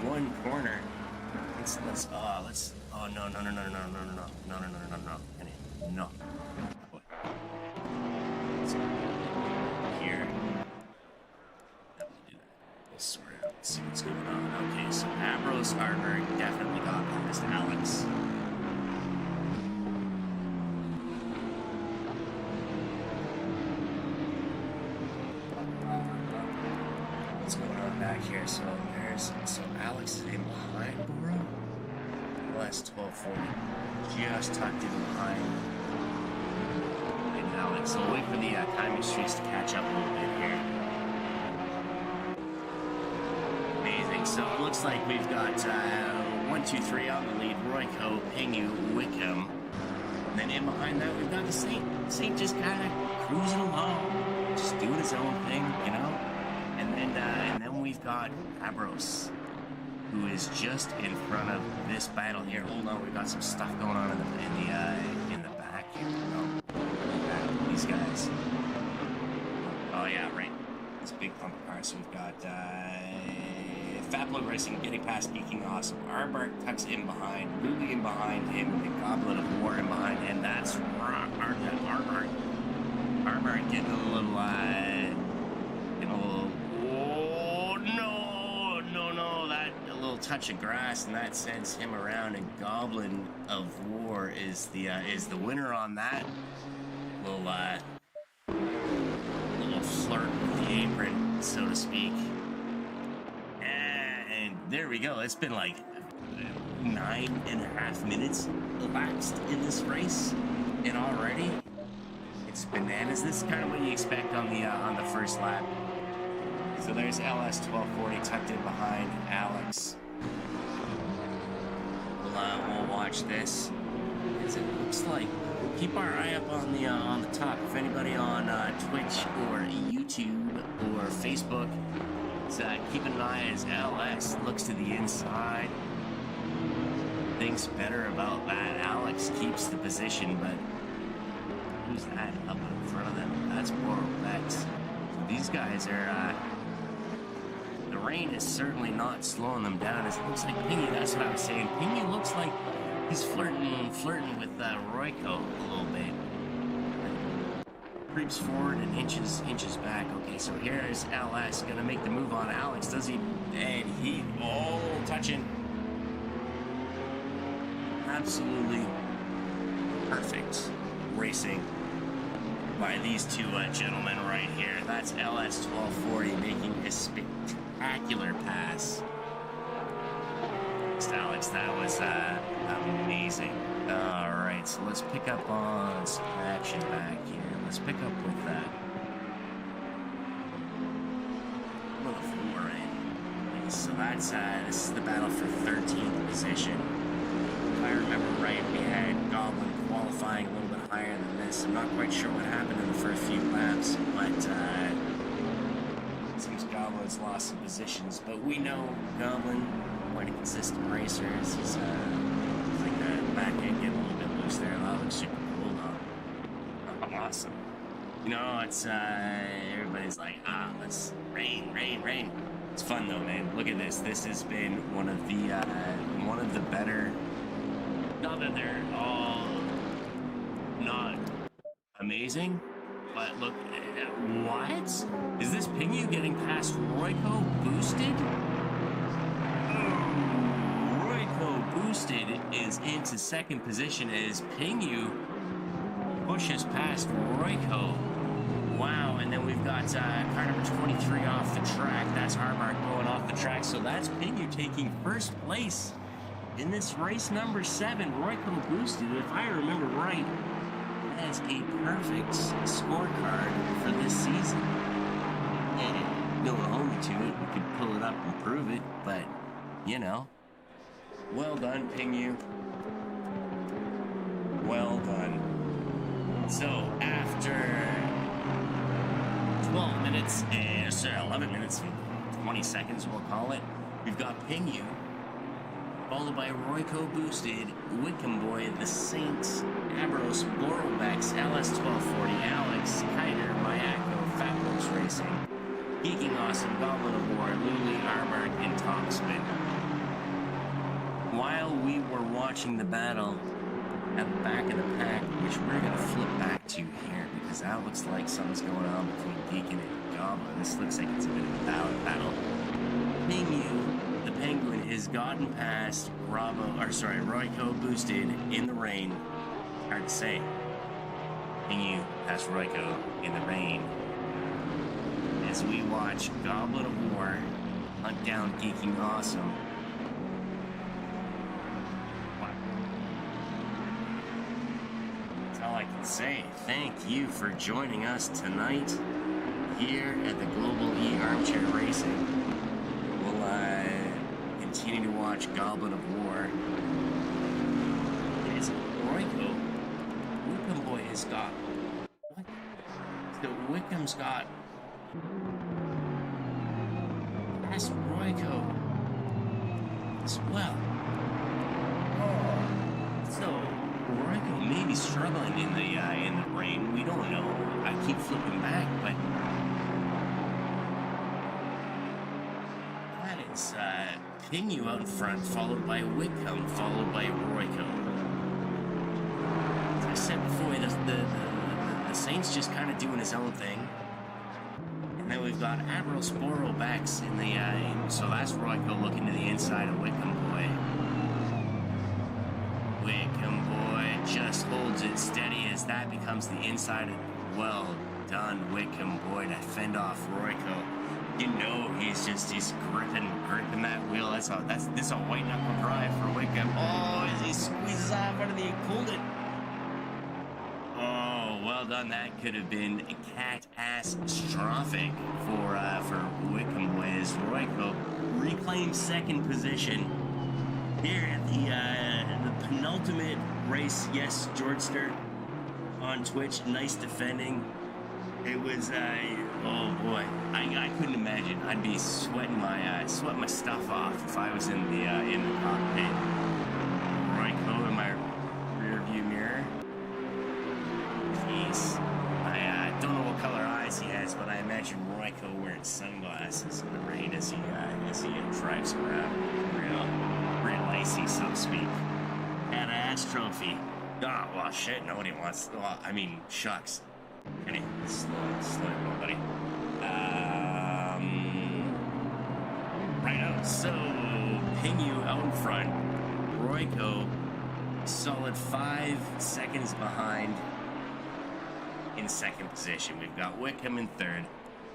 one corner. Oh, no. No. Let's go here. No, we'll do that. We'll sort it out. Let's see what's going on. Okay, so Ambrose Harburg definitely got past Alex. What's going on back here? So Alex is in behind Boro. Last 1240. Just tucked in behind Alex. So we'll wait for the timing streaks to catch up a little bit here. Amazing. So it looks like we've got 1, 2, 3 on the lead. Royko, Pingu, Wickham. And then in behind that we've got the Saint. Saint just kind of cruising along, just doing his own thing, you know. And then we've got Abros, who is just in front of this battle here. Hold on, we've got some stuff going on in the back here. No, these guys. Oh yeah, right. It's a big clump of cars. So we've got Fablo Racing getting past Geeking Awesome. Arbark tucks in behind, Ruby in behind him, the Goblet of War in behind, and that's Arbark. Arbark getting a little touch of grass, and that sends him around, and Goblin of War is the winner on that little flirt with the apron, so to speak. And there we go. It's been like 9.5 minutes elapsed in this race, and already it's bananas. This is kind of what you expect on the first lap. So there's LS 1240 tucked in behind Alex. We'll watch this. As it looks like, keep our eye up on the top. If anybody on Twitch or YouTube or Facebook, so keep an eye as LS looks to the inside. Thinks better about that. Alex keeps the position, but who's that up in front of them? That's Borobex. These guys are. The rain is certainly not slowing them down. It looks like Pingy, that's what I was saying. Pingy looks like he's flirting with Royko a little bit. Creeps forward and inches back. Okay, so here's LS gonna make the move on Alex. Does he? And he, touching. Absolutely perfect racing by these two gentlemen right here. That's LS 1240 making a spectacular pass. Thanks, Alex. That was amazing. All right, so let's pick up on some action back here. Let's pick up with that. Okay, so that's this is the battle for 13th position. If I remember right, we had Goblin qualifying a little bit higher than this. I'm not quite sure what happened in the first few laps, but it seems Goblin's lost some positions. But we know Goblin, quite a consistent racer. He's like the back end getting a little bit loose there. That looks super cool though. Awesome. You know, it's everybody's like, let's rain. It's fun though, man. Look at this. This has been one of the better. Not that they're all not amazing, but look, what? Is this Pingu getting past Royko boosted? Royko boosted is into second position as Pingu pushes past Royko. Wow, and then we've got car number 23 off the track. That's Harmark going off the track, so that's Pingu taking first place in this race number 7. Royko boosted, if I remember right, has a perfect scorecard for this season. And don't hold me to it. We could pull it up and prove it, but you know, well done, Pingu. Well done. So after 11 minutes and 20 seconds, we'll call it, we've got Pingu, followed by Royko boosted, Wickham Boy, the Saints, Abros, Borobex, LS 1240, Alex, Kiter, Mayako, Fatworks Racing, Geeking Awesome, Goblin of War, Luli, Armark, and Topspin. while we were watching the battle at the back of the pack, which we're going to flip back to here, because that looks like something's going on between Deacon and Goblin. This looks like it's a bit of a battle. Pingu, the Penguin, has gotten past Royco boosted in the rain. Hard to say. Pingu past Royco in the rain. As we watch Goblet of War hunt down Geeking Awesome. That's all I can say. Thank you for joining us tonight here at the Global E Armchair Racing. We'll continue to watch Goblet of War. It is Royco. Wickham Boy has got... What? So Wickham's got... That's Royco as well. Oh. So Royco may be struggling in the rain. We don't know. I keep flipping back, but that is Pingu out in front, followed by Wickham, followed by Royco. As I said before, the Saint's just kind of doing his own thing. And then we've got Admiral Sporo backs in the, so that's Royco looking to the inside of Wickham Boy. Wickham Boy just holds it steady as that becomes the inside of, well done, Wickham Boy, to fend off Royco. You know he's gripping that wheel. This is a white knuckle drive for Wickham. Oh, as he squeezes off under the Colded. Oh, well done. That could have been catastrophic for Wickham Boy as Royco reclaims second position here at the penultimate race. Yes, Georgester on Twitch. Nice defending. It was oh boy, I couldn't imagine. I'd be sweating my stuff off if I was in the cockpit. Royco in my rear view mirror. Jeez, I don't know what color eyes he has, but I imagine Royco wearing sunglasses in the rain as he drives around, real icy, so to speak. Badass trophy. Oh well, shit. Nobody wants. Well, I mean, shucks. Anyway, slow, buddy. Right out. So, Pingu out in front. Royco, solid 5 seconds behind in second position. We've got Wickham in third.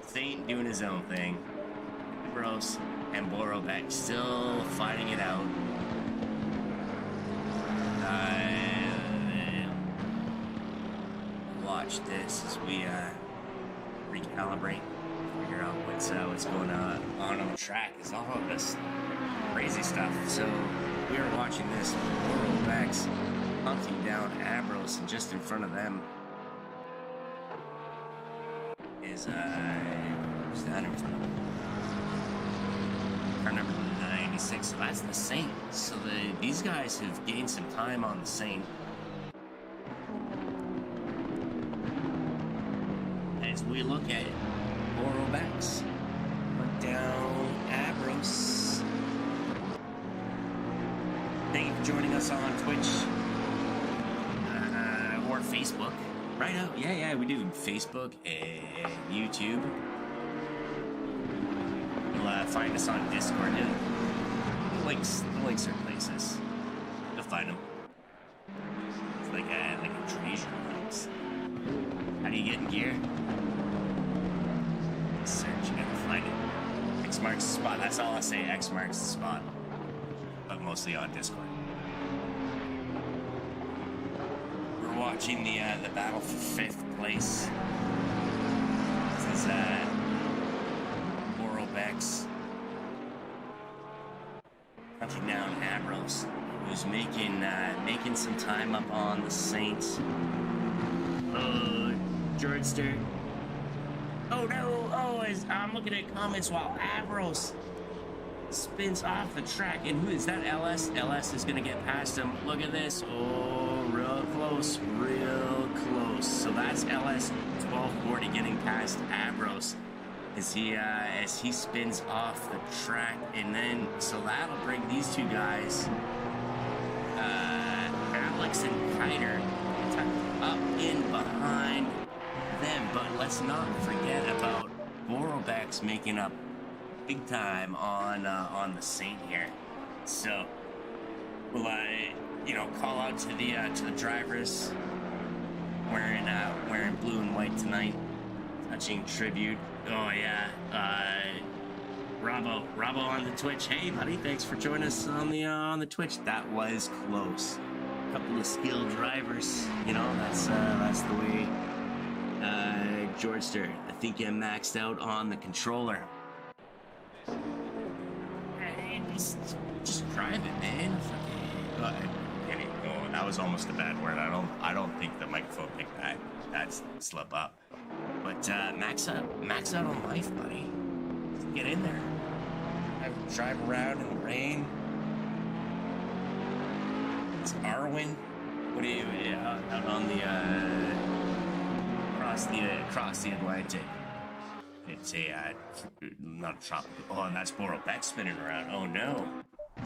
Saint doing his own thing. Bros and Borobek still fighting it out. Watch this as we recalibrate, figure out what's going on the track. It's all of this crazy stuff. So we are watching this. Borobek's hunting down Abros, and just in front of them is who's that in front of them? Car number 96. So that's the Saint. So these guys have gained some time on the Saint. As we look at it, Borobek's look down Abros. Thank you for joining us on Twitch or Facebook. Right out, yeah, we do Facebook and YouTube. You'll find us on Discord. The links are places. You'll find them. It's like a treasure house. How do you get in gear? Search, you gotta find it. X marks the spot. That's all I say. X marks the spot. But mostly on Discord. We're watching the battle for 5th place. This is Borobek's hunting down Abros, who's making some time up on the Saints. Oh, Georgester. Oh no! Oh, I'm looking at comments while Abros spins off the track. And who is that? LS? LS is gonna get past him. Look at this. Oh, real close. So that's LS 1240 getting past Abros as he spins off the track. And then, so that'll bring these two guys Alex and Kiner up in behind them. But let's not forget about Borobex making up big time on the Saint here. So will I, call out to the drivers wearing blue and white tonight, touching tribute. Oh yeah, Bravo on the Twitch. Hey buddy, thanks for joining us on the Twitch. That was close. A couple of skilled drivers, that's the way. Georgester, I think you maxed out on the controller. Hey, just drive it, man. Oh, that was almost a bad word. I don't think the microphone picked that slip up. But max out on life, buddy. Just get in there. Drive around in the rain. It's Arwen. What are you out on the across the Atlantic? It's not a tropical. Oh, and that's Borobex spinning around. Oh no.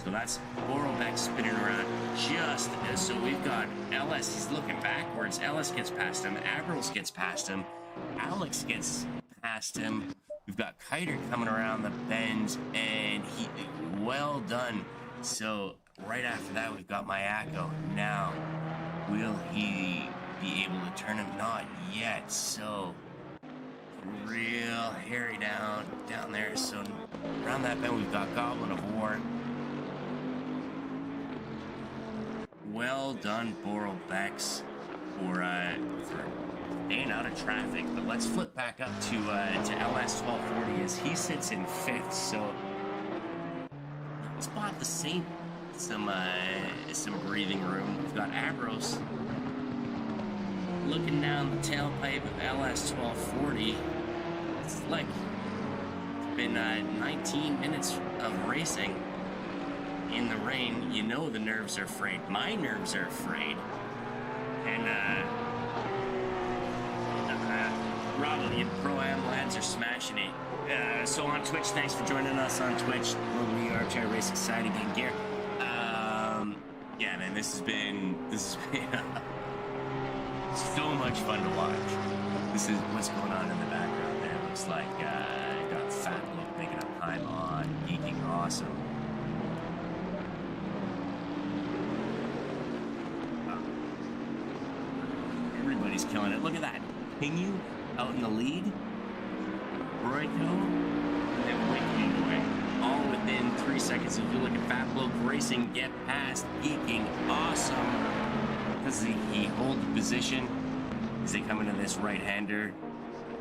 So that's Borobex spinning around just as. So we've got Ellis, he's looking backwards. Ellis gets past him. Abrils gets past him. Alex gets past him. We've got Kiter coming around the bend, and well done. So right after that, we've got Mayako. Now, will he be able to turn him? Not yet. So real hairy down there. So around that bend, we've got Goblin of War. Well done, Borobex, for staying out of traffic. But let's flip back up to LS 1240 as he sits in 5th. So let's spot the Saint some breathing room. We've got Abros looking down the tailpipe of LS 1240. It's like it's been 19 minutes of racing in the rain. The nerves are frayed. My nerves are frayed. And Bravo, the Pro-Am lads are smashing it. So on Twitch, thanks for joining us on Twitch. We are Armchair Racing Society Game Gear. Yeah, man, this has been so much fun to watch. This is what's going on in the background there. Looks like got Fat Look making up time on Geeking Awesome. Everybody's killing it. Look at that. Pingu out in the lead. Royko and then Wiki away. All within 3 seconds. If you look at Fat Bloke Racing get past Geeking Awesome. Because he hold the position as they come into this right-hander.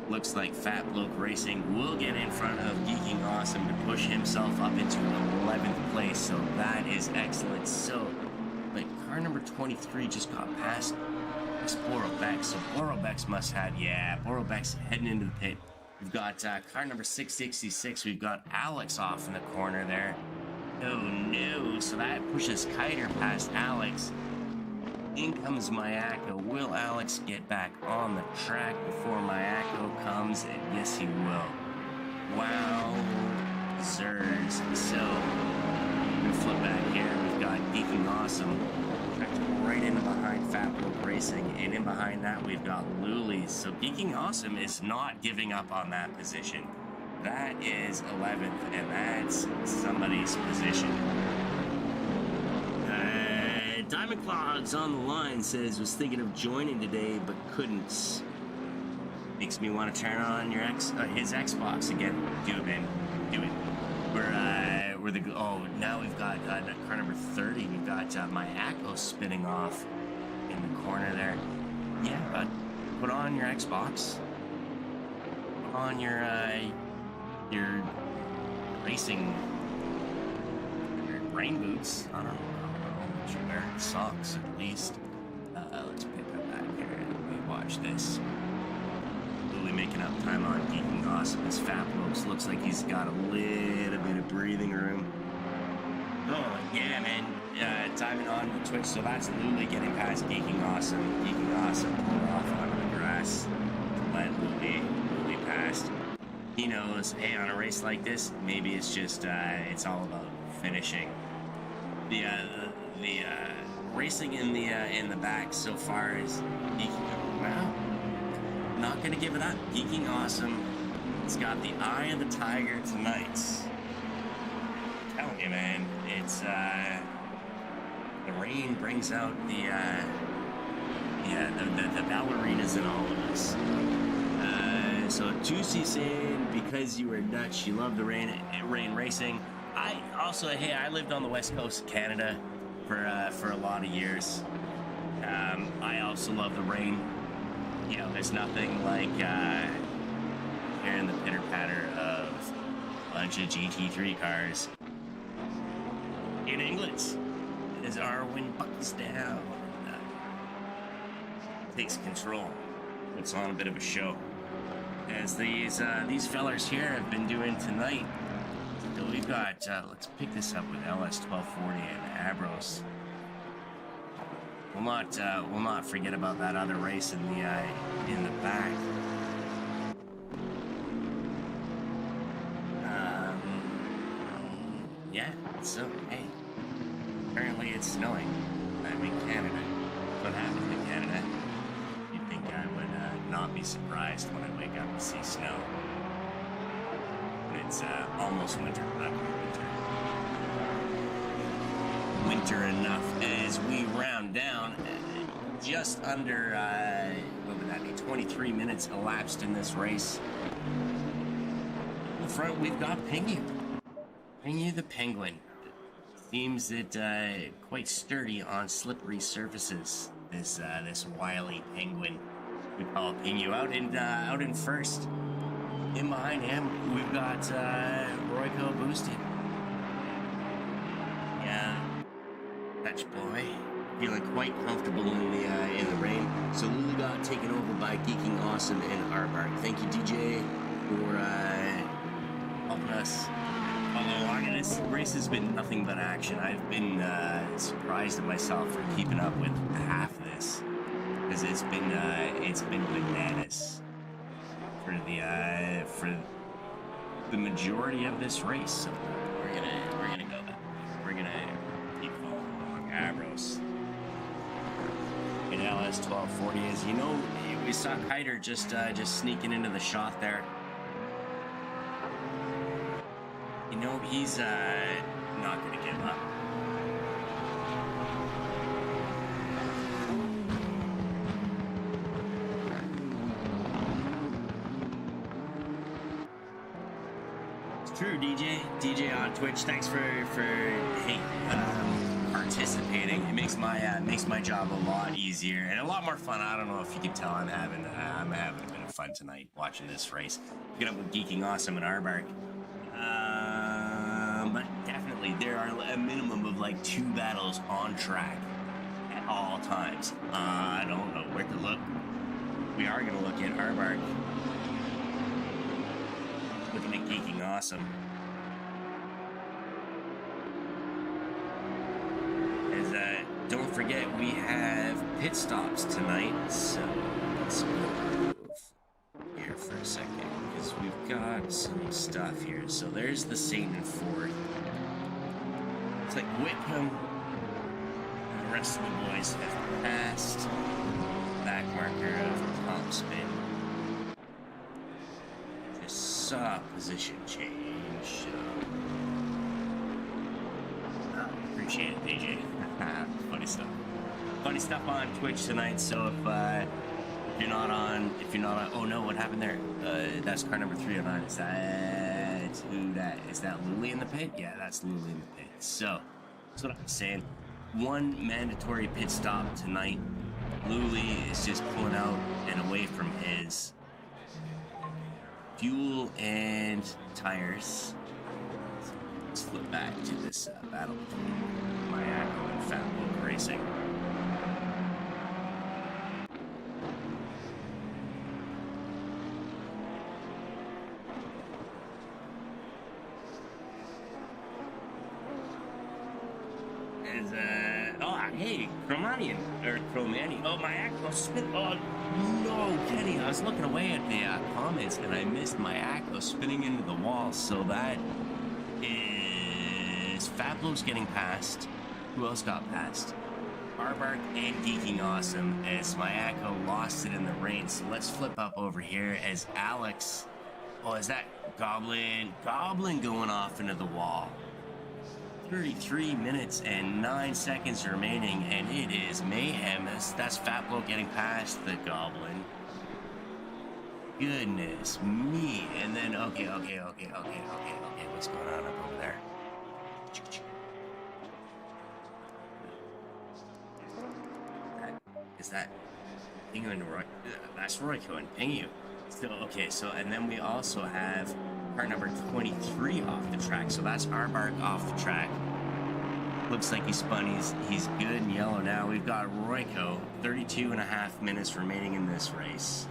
Looks like Fat Bloke Racing will get in front of Geeking Awesome to push himself up into 11th place. So that is excellent. So, like, car number 23 just got past Borobex. So Borobex must have, Borobex heading into the pit. We've got car number 666. We've got Alex off in the corner there. Oh no. So that pushes Kiter past Alex. In comes Mayako. Will Alex get back on the track before Mayako comes? And yes, he will. Wow. Zers. So, we're going to flip back here. We've got Geeking Awesome right in behind Fat Bloke Racing, and in behind that we've got Luli. So Geeking Awesome is not giving up on that position. That is 11th, and that's somebody's position. Diamond Clogs on the line says, was thinking of joining today, but couldn't. Makes me want to turn on his Xbox again. Do it, man. Do it. Now we've got car number 30. We've got Mayako spinning off in the corner there. Yeah, but put on your Xbox. Put on your racing, your rain boots. I don't know. Should wear socks at least. Let's pick up back here and we watch this. Lily making up time on Geeking Awesome. His Fat Blokes looks like he's got a little bit of breathing room. Oh yeah, man. Timing on the Twitch. So that's Lily getting past Geeking Awesome. Geeking Awesome pulled off onto the grass. Let Lily past. He knows, hey, on a race like this, maybe it's just it's all about finishing. The racing in the back so far is geeking. Wow, not gonna give it up. Geeking awesome. It's got the eye of the tiger tonight. I'm telling you, man, it's the rain brings out the ballerinas in all of us. So Juicy saying because you were Dutch, you love the rain racing. I also, hey, I lived on the west coast of Canada for a lot of years. I also love the rain. You know, there's nothing like hearing the pitter patter of a bunch of GT3 cars in England as Arwen buckles down, takes control, puts on a bit of a show. As these fellers here have been doing tonight. So we've got, let's pick this up with LS 1240 and Abros. We'll not forget about that other race in the back. Yeah. So hey, apparently it's snowing. I'm in Canada. What happens in Canada? You'd think I would not be surprised when I wake up and see snow. It's almost winter, not quite winter. Winter enough as we round down. Just under, what would that be? 23 minutes elapsed in this race. In the front, we've got Pingu. Pingu the Penguin. Seems that quite sturdy on slippery surfaces. This wily penguin. We call Pingu out in first. In behind him, we've got Royco boosted. Yeah, Dutch boy feeling quite comfortable in the rain. So Lulu got taken over by Geeking Awesome and Arbark. Thank you, DJ, for helping us follow along. And this race has been nothing but action. I've been surprised at myself for keeping up with half of this, because it's been bananas for the majority of this race. So we're gonna go back. We're gonna keep following along. Abros in LS 1240, as you know, we saw Kiter just sneaking into the shot there. You know, he's not gonna give up. True, DJ on Twitch. Thanks for participating. It makes my job a lot easier and a lot more fun. I don't know if you can tell, I'm having a bit of fun tonight watching this race. Get up with Geeking Awesome and Arbark. But definitely there are a minimum of like 2 battles on track at all times. I don't know where to look. We are gonna look at Arbark. Looking at Geeking Awesome. As don't forget, we have pit stops tonight, so let's move here for a second, because we've got some stuff here. So there's the Satan Ford. It's like Whitcomb and the rest of the boys have passed. Back marker of top spin. Saw position change. Appreciate it, DJ. Funny stuff on Twitch tonight. So if you're not on, oh no, what happened there? That's car number 309. Is that who that? Is that Luli in the pit? Yeah, that's Luli in the pit. So that's what I'm saying. 1 mandatory pit stop tonight. Luli is just pulling out and away from his fuel and tires. So let's flip back to this battle between Mayako and Fatbook Racing. Hey, Chromanian, or Chromani. Oh, Mayako spin. Oh, no, Kenny. I was looking away at the comments and I missed Mayako spinning into the wall. So that is Fablo's getting past. Who else got passed? Barbark and Geeking Awesome as Mayako lost it in the rain. So let's flip up over here as Alex. Oh, is that Goblin? Goblin going off into the wall. 33 minutes and 9 seconds remaining, and it is mayhem. That's Fat Bloke getting past the Goblin. Goodness me. And then, okay. What's going on up over there? Is that Pingu and Roy? That's Royko and Pingu. So, okay, so, and then we also have car number 23 off the track. So that's Arbark off the track. Looks like he spun. He's good in yellow now. We've got Royko, 32 and a half minutes remaining in this race.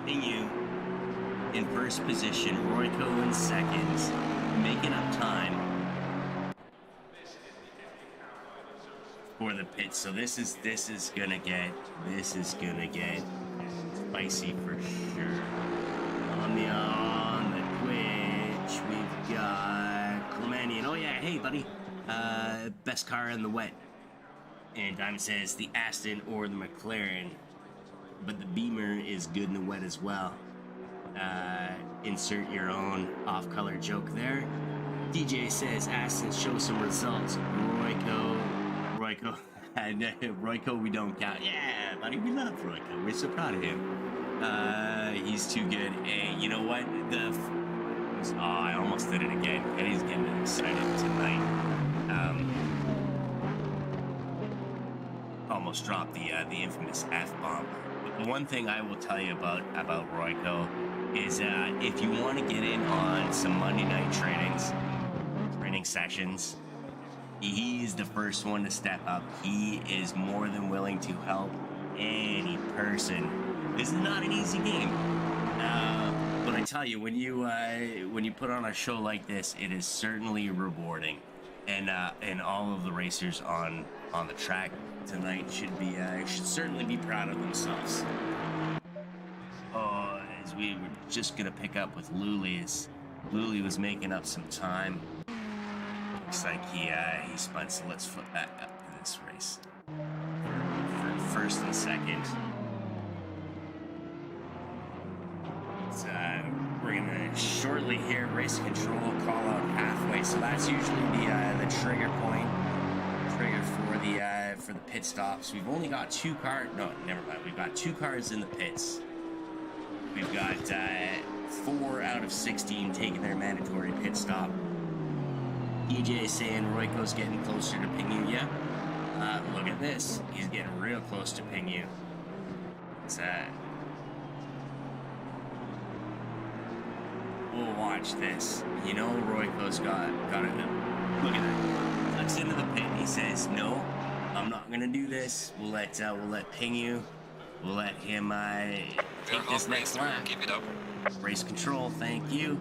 Pingu in first position, Royko in second, making up time for the pit. So this is gonna get spicy for sure. On the Twitch, we've got Clemanian. Oh yeah, hey buddy, best car in the wet. And Diamond says the Aston or the McLaren, but the Beamer is good in the wet as well. Insert your own off-color joke there. DJ says Aston show some results. Royko, and Royko we don't count. Yeah, buddy, we love Royko. We're so proud of him. He's too good. Hey, you know what? I almost did it again. Eddie's getting excited tonight. Almost dropped the infamous F-bomb. One thing I will tell you about Royko is if you want to get in on some Monday night training sessions, he's the first one to step up. He is more than willing to help any person. This is not an easy game, but I tell you, when you put on a show like this, it is certainly rewarding, and all of the racers on the track tonight should certainly be proud of themselves. Oh, as we were just gonna pick up with Luli was making up some time. Looks like he spun, so let's flip back up to this race. For first and second. So, we're gonna shortly hear race control call out halfway, so that's usually the trigger point. Trigger for the pit stops. We've only got 2 cars. No, never mind. We've got 2 cars in the pits. We've got 4 out of 16 taking their mandatory pit stop. EJ is saying Royko's getting closer to Pingu. Yeah. Look at this. He's getting real close to Pingu. It's we'll watch this. You know Royko's got it. Look at that. Looks into the pit. He says, "No, I'm not gonna do this. We'll let Pingu. We'll let him take this next lap." Keep it up. Race control, thank you.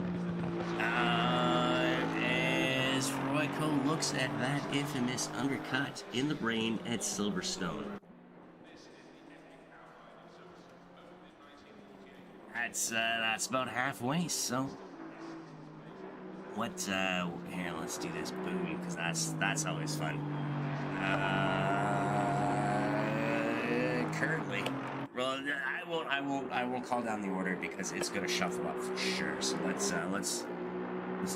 As Royko looks at that infamous undercut in the rain at Silverstone. That's about halfway, so what here, let's do this boom, because that's always fun. Currently, well, I won't call down the order because it's gonna shuffle up for sure. So let's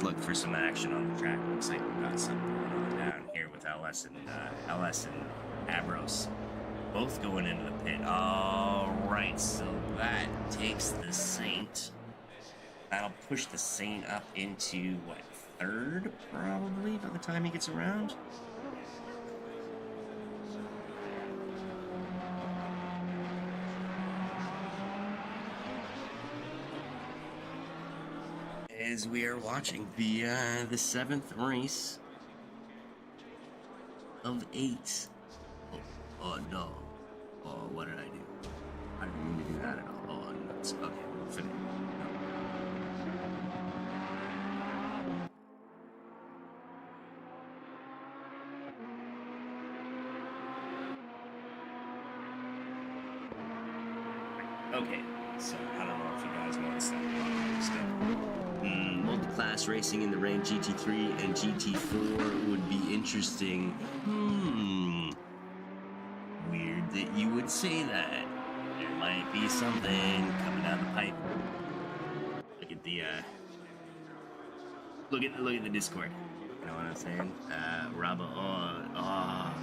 look for some action on the track. Looks like we've got something going on down here with LS and Abros both going into the pit. All right, so that takes the Saint. That'll push the Saint up into what, 3rd probably by the time he gets around. As we are watching the 7th race of 8. Oh no. Oh, what did I do? I didn't mean to do that at all. Oh, nuts. Okay, finish. No. Okay, so I don't know if you guys noticed that. Multi-class racing in the rank GT3 and GT4 would be interesting. Weird that you would say that. There might be something coming down the pipe. Look at the look at the Discord. You know what I'm saying? Raba,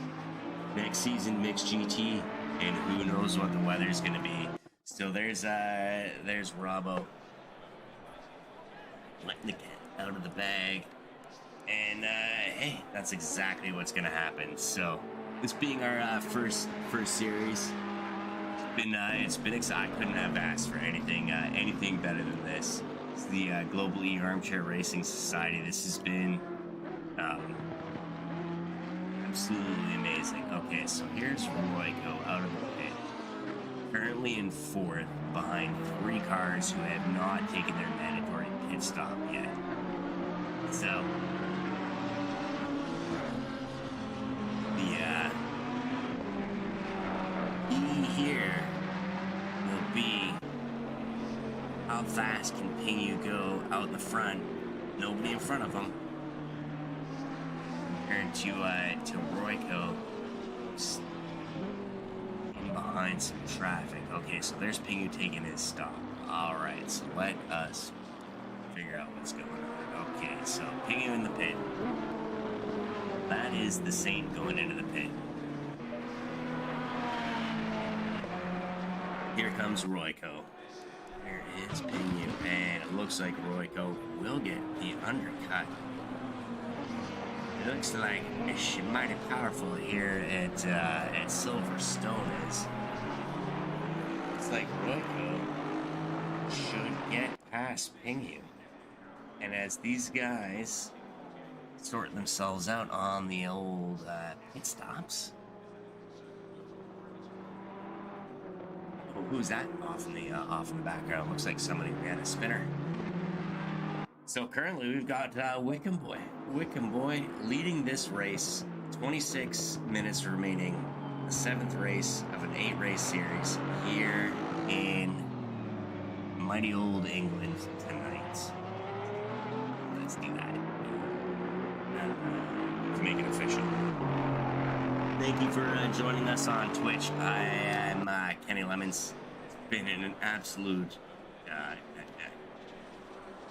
next season mixed GT, and who knows what the weather's gonna be. So there's Robbo letting the cat out of the bag, and hey, that's exactly what's gonna happen. So this being our first series, it's been exciting. I couldn't have asked for anything better than this. It's the Global Armchair Racing Society. This has been absolutely amazing. Okay, so here's Royko out of the pit, currently in fourth behind 3 cars who have not taken their mandatory pit stop yet. So the key here will be how fast can Pingu go out in the front, nobody in front of him, compared to Royko in behind some traffic. Okay, so there's Pingu taking his stop. Alright, so let us figure out what's going on. Okay, so Pingu in the pit. That is the Saint going into the pit. Here comes Royko. There is Pingu, and it looks like Royko will get the undercut. It looks like she mighty powerful here at Silverstone is. It's like Royko should get past Pingu. And as these guys sort themselves out on the old pit stops. Oh, who's that off in the background? Looks like somebody ran a spinner. So currently we've got Wickham Boy leading this race. 26 minutes remaining. The 7th race of an 8-race series here in mighty old England tonight. Let's do that. To make it official. Thank you for joining us on Twitch. I am Kenny Lemons. It's been an absolute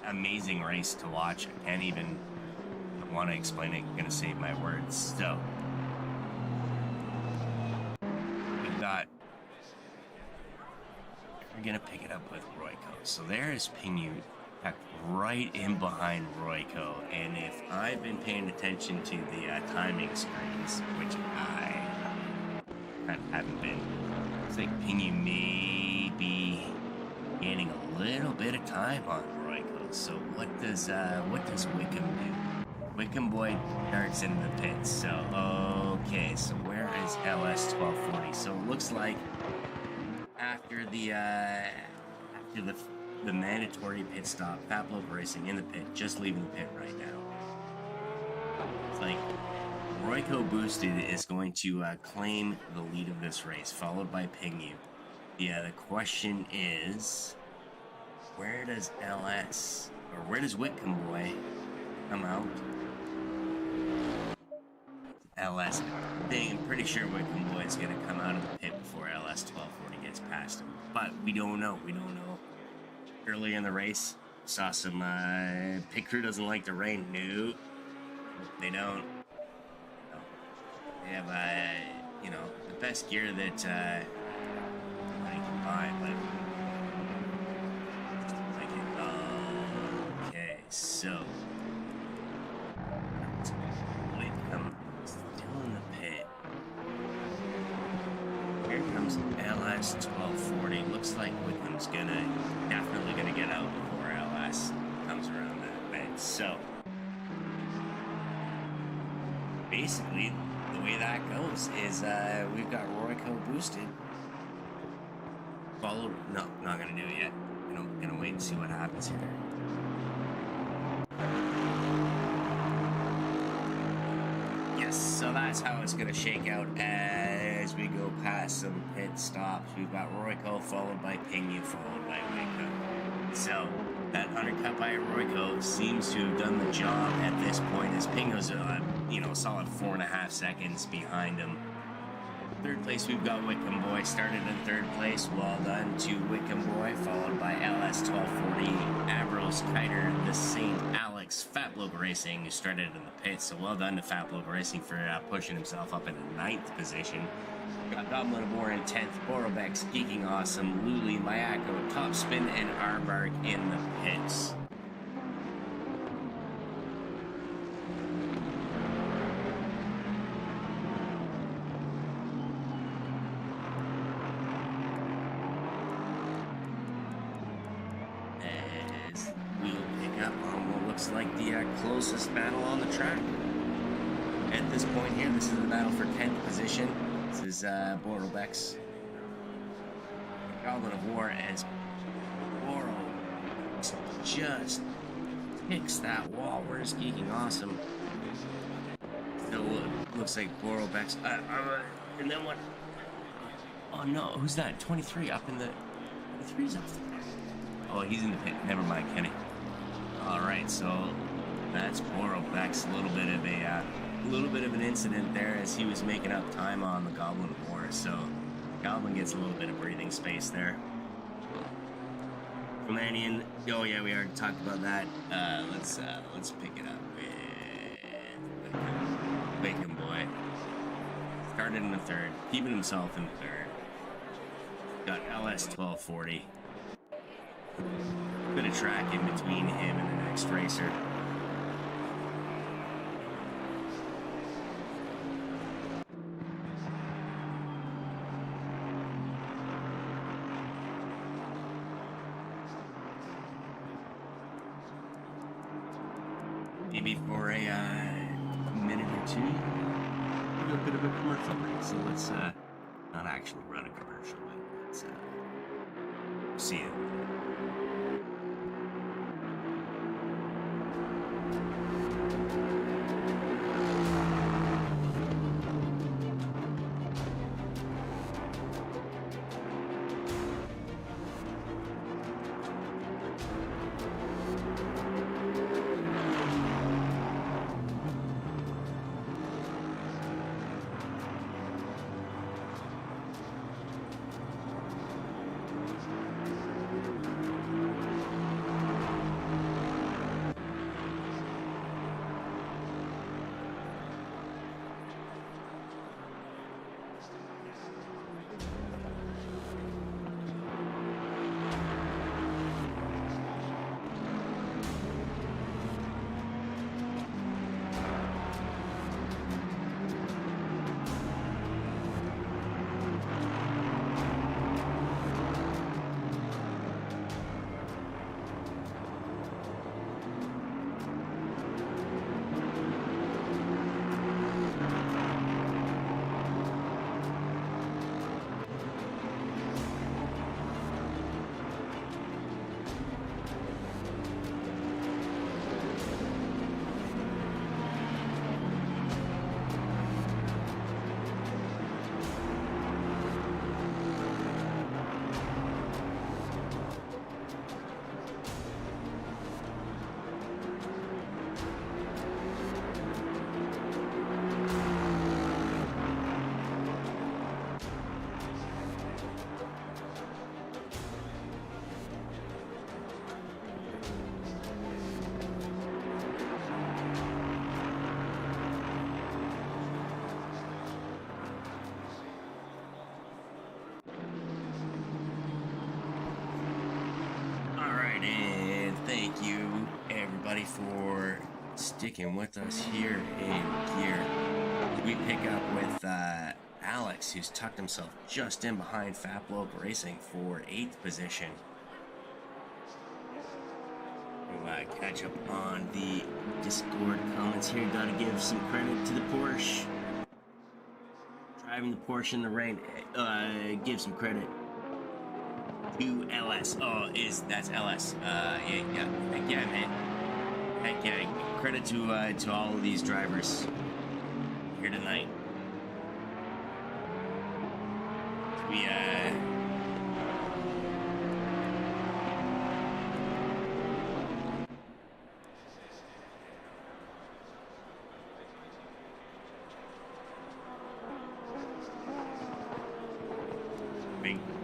amazing race to watch. I can't even want to explain it. I'm gonna save my words. So we're gonna pick it up with Royko. So there is Pingu right in behind Royko, and if I've been paying attention to the timing screens, which I haven't been, it's like Pingu may be gaining a little bit of time on Royko. So what does Wickham do? Wickham Boy darts into the pits. So okay, so where is LS 1240? So it looks like after the mandatory pit stop, Pablo Racing in the pit, just leaving the pit right now. It's like Royko Boosted is going to claim the lead of this race, followed by Pingu. Yeah, the question is, where does Wickham Boy come out? LS, I'm pretty sure Wickham Boy is going to come out of the pit before LS 1240 gets past him. But we don't know. Early in the race, saw some pit crew doesn't like the rain. No, they don't. They have the best gear that I can buy, but okay, so Wickham still in the pit. Here comes LS 1240. Looks like Wickham's definitely gonna get out before LS comes around that bend. So basically, the way that goes is we've got Royko Boosted. Followed. No, not gonna do it yet. Gonna wait and see what happens here. Yes, so that's how it's gonna shake out as we go past some pit stops. We've got Royko followed by Pingu, followed by Wickham. So That undercut by Arroyo seems to have done the job at this point, as Pingo's, solid 4.5 seconds behind him. Third place, we've got Wickham Boy. Started in third place. Well done to Wickham Boy, followed by LS 1240, Avros Kiter, the St. Alex Fat Bloke Racing, who started in the pits. So well done to Fat Bloke Racing for pushing himself up into 9th position. Got Goblin of War in 10th, Borobex, Geeking Awesome, Luli, Mayako, Top Spin, and Arbark in the pits. As we'll pick up on what looks like the closest battle on the track. At this point here, this is the battle for 10th position. This is Borobex. Goblin of War as Boro just kicks that wall. Where's Geeking Awesome? Still looks like Borobex. And then what? Oh no, who's that? 23 up in the... 23's up there. Oh, he's in the pit. Never mind, Kenny. Alright, so that's Borobex. A little bit of an incident there as he was making up time on the Goblin of War, so Goblin gets a little bit of breathing space there. Romanian, oh yeah, we already talked about that. Let's pick it up with Wickham Boy. Started in the third, keeping himself in third. Got LS 1240. Bit of track in between him and the next racer. Maybe for a minute or two, do a bit of a commercial break. So let's not actually run a commercial, but let's see it. Thank you, everybody, for sticking with us here in gear. We pick up with Alex, who's tucked himself just in behind Fat Bloke Racing for 8th position. We'll catch up on the Discord comments here. Gotta give some credit to the Porsche. Driving the Porsche in the rain. Give some credit to LS. Oh, that's LS. Yeah. Heck yeah, man. Heck yeah. Credit to all of these drivers here tonight.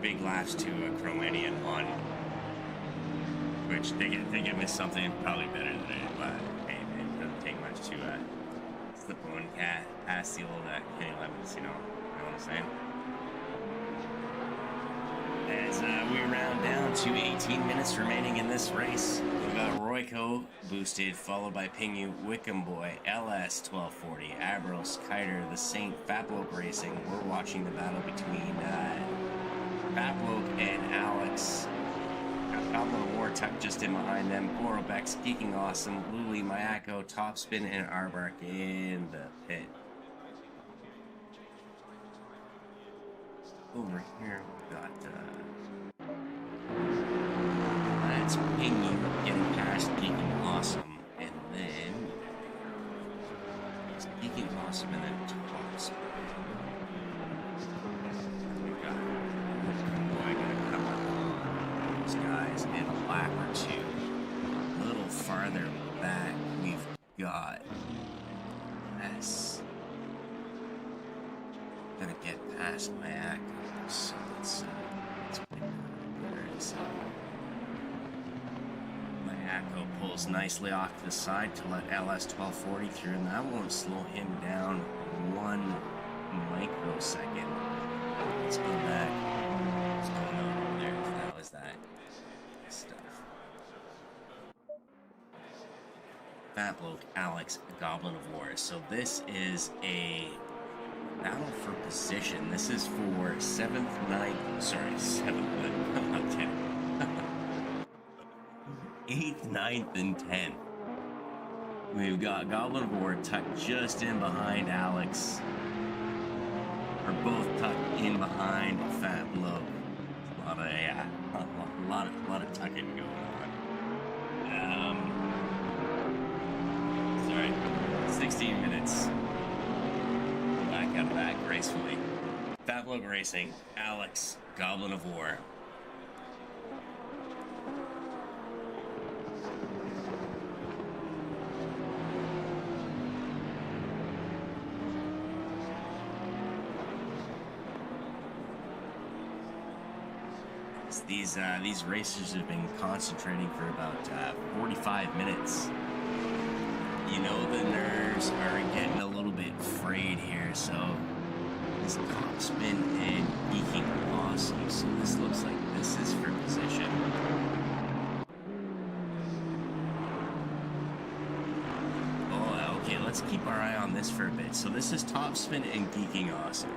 big laps to Cromanian on, which they can miss something probably better than it, but hey, it doesn't take much to slip one past the old Kenny Lemons, you know what I'm saying? As we round down to 18 minutes remaining in this race, we got Royco boosted, followed by Pingu, Wickham Boy, LS 1240, Abros, Kiter, the Saint, Faplope Racing. We're watching the battle between Faplope and Alex. Goblin War tucked just in behind them. Gorobex, Geeking Awesome, Luli, Mayako, Topspin, and Arbark in the pit. Over here we've got that's Pingu getting past Geeking Awesome, and then it's Geeking Awesome and then Topspin. We've got boy gonna come up on those guys in a lap or two. A little farther back we've got gonna get past Mayako, so let's put where is Mayako pulls nicely off to the side to let LS 1240 through, and that won't slow him down 1 microsecond. Let's go back. What's going on over there? That was that stuff. Fatloak, Alex, Goblin of War. So this is a battle for position. This is for 7th, 8th, 9th, and 10th. We've got Goblin of War tucked just in behind Alex. Or both tucked in behind Fatloak. A lot of tucking going on. 16 minutes. Back out of that gracefully. Fatloak Racing, Alex, Goblin of War. These racers have been concentrating for about 45 minutes. You know, the nerves are getting a little bit frayed here, so this Topspin and Geeking Awesome. So this looks like this is for position. Oh, okay, let's keep our eye on this for a bit. So this is Topspin and Geeking Awesome.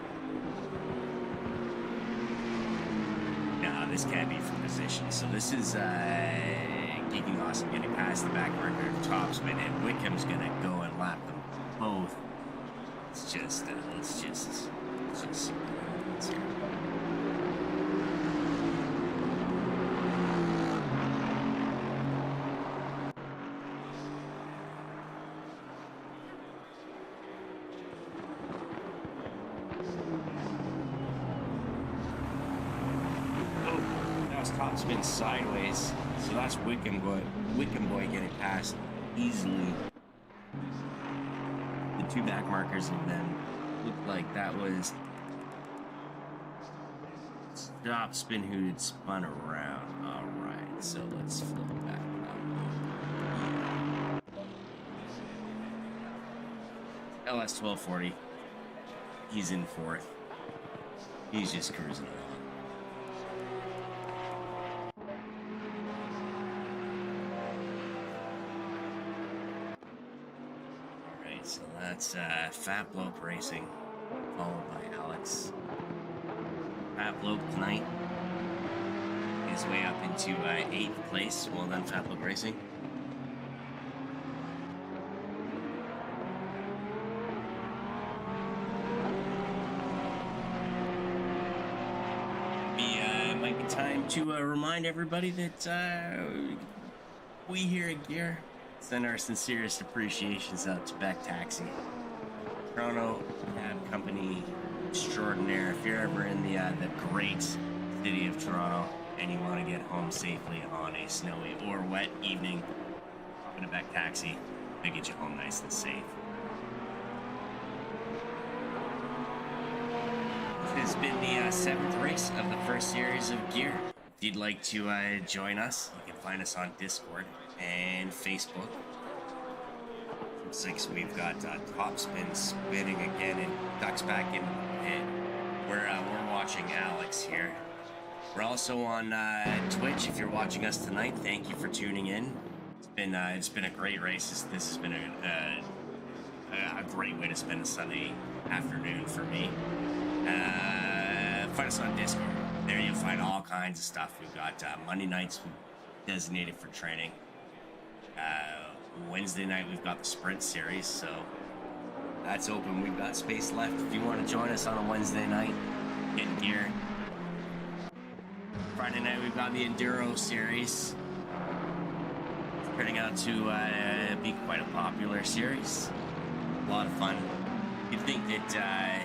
Nah, this can't be for position. So this is Geeking Awesome getting past the back marker of Topspin, and Wickham's gonna go and lap them both. Let's just see what happens here. Topspin sideways, so that's Wickham Boy getting past easily. The two back markers of them looked like that was Topspin who had spun around. Alright, so let's flip it back up. LS 1240. He's in 4th. He's just cruising along. So that's Fatlope Racing, followed by Alex. Fatlope tonight his way up into 8th place. Well done, Fatlope Racing. Might be time to remind everybody that we here at Gear send our sincerest appreciations out to Beck Taxi, Toronto Cab Company extraordinaire. If you're ever in the great city of Toronto and you want to get home safely on a snowy or wet evening, hop in a Beck Taxi. They get you home nice and safe. This is has been the seventh race of the first series of Gear. If you'd like to join us, you can find us on Discord and Facebook. Looks like we've got Top Spin spinning again and ducks back into the pit. We're watching Alex here. We're also on Twitch. If you're watching us tonight, thank you for tuning in. It's been a great race. This has been a great way to spend a Sunday afternoon for me. Find us on Discord. There you'll find all kinds of stuff. We've got Monday nights designated for training. Wednesday night we've got the sprint series, so that's open. We've got space left if you want to join us on a Wednesday night, getting gear. Friday night we've got the enduro series. It's turning out to be quite a popular series. A lot of fun. You'd think that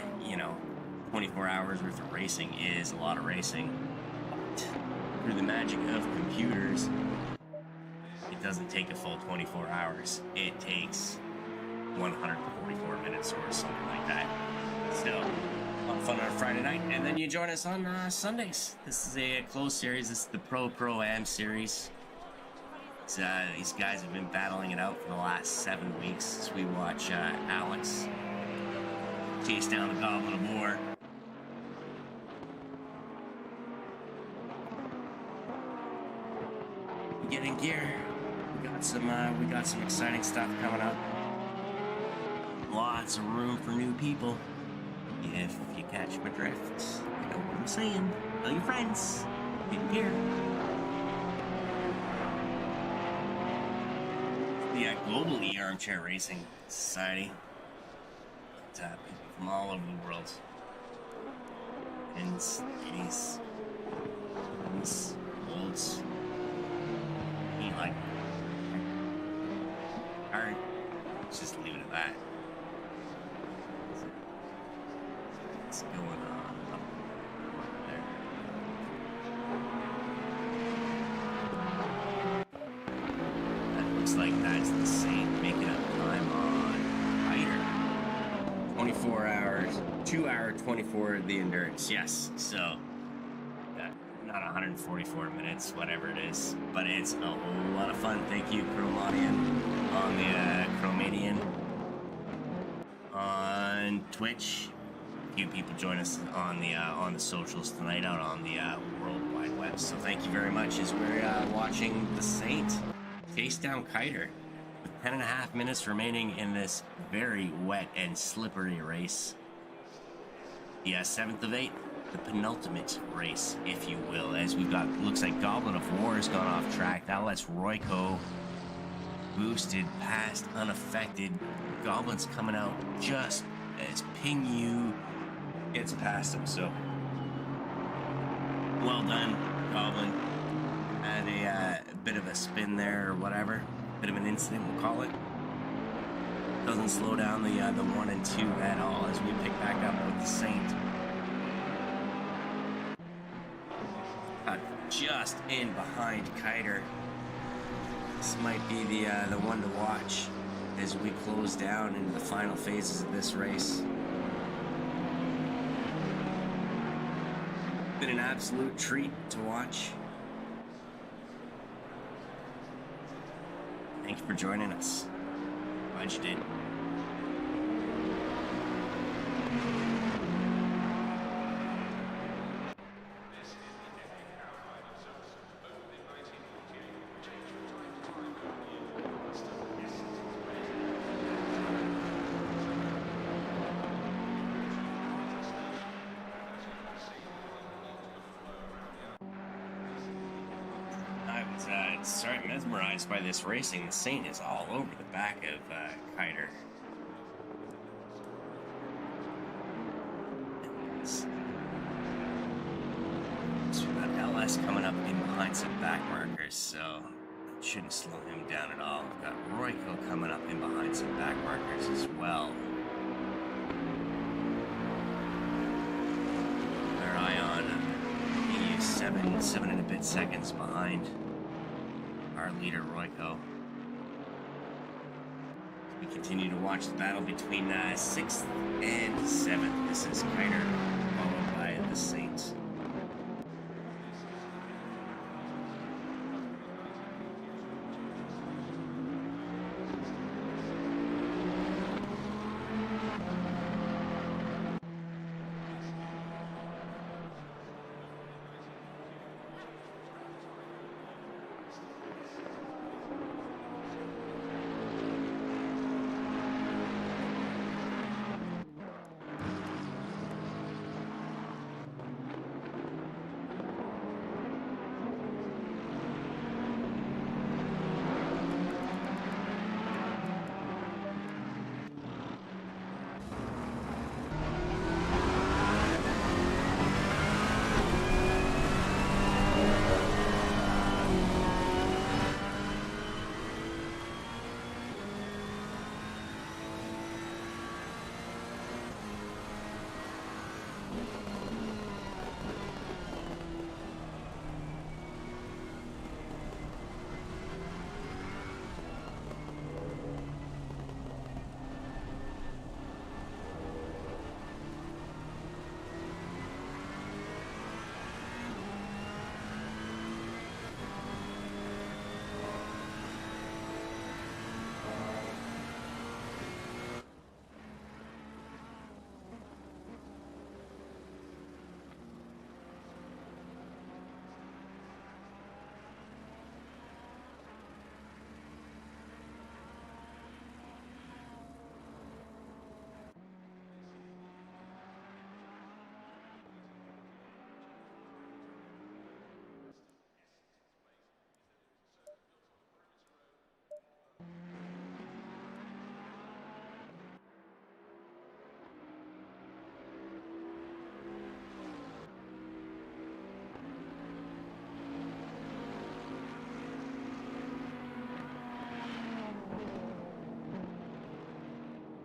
24 hours worth of racing is a lot of racing, but through the magic of computers, it doesn't take a full 24 hours. It takes 144 minutes or something like that. So, a lot of fun on a Friday night, and then you join us on Sundays. This is a closed series. This is the Pro-Am series. These guys have been battling it out for the last 7 weeks as we watch Alex chase down the Goblin of War. Getting gear. We got some exciting stuff coming up. Lots of room for new people. If you catch my drift, you know what I'm saying. Tell your friends. Get gear. The Global E-Armchair Racing Society. People from all over the world. Ins, 80s, olds. Like, alright, let's just leave it at that. What's going on up there? That looks like that's the same making up time on Hider. 24 hours, 2 hour 24 the endurance, yes, so. Not 144 minutes, whatever it is, but it's a whole lot of fun. Thank you, Chromadian, on the Chromadian on Twitch. A few people join us on the socials tonight out on the World Wide Web. So thank you very much as we're watching the Saint chase down Kiter with 10.5 minutes remaining in this very wet and slippery race. The 7th of 8. The penultimate race, if you will, as we've got, looks like Goblin of War has gone off track. That lets Royco boosted past unaffected. Goblin's coming out just as Ping Yu gets past him, so well done, Goblin. Had a bit of a spin there or whatever, bit of an incident, we'll call it. Doesn't slow down the 1 and 2 at all as we pick back up with the Saint. Just in behind Kiter. This might be the one to watch as we close down into the final phases of this race. Been an absolute treat to watch. Thank you for joining us. Glad you did. Mesmerized by this racing. The Saint is all over the back of Kiter. So we've got LS coming up in behind some back markers, so shouldn't slow him down at all. We've got Royco coming up in behind some back markers as well. Their Ion, he's 7 and a bit seconds behind our leader, Royco. We continue to watch the battle between 6th and 7th. This is Kiter, followed by Saints.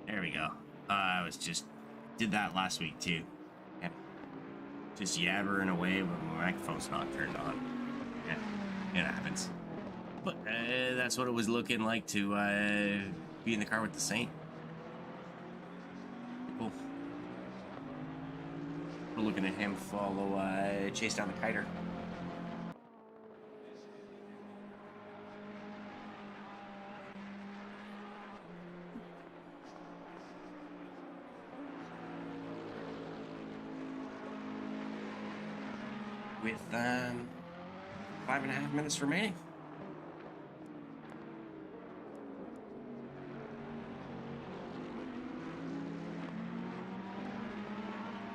There we go. I was just did that last week too. Yeah. Just yabbering away, but my microphone's not turned on. Yeah, it happens. But that's what it was looking like to be in the car with the Saint. Cool. We're looking at him follow, chase down the kiter. With 5.5 minutes remaining.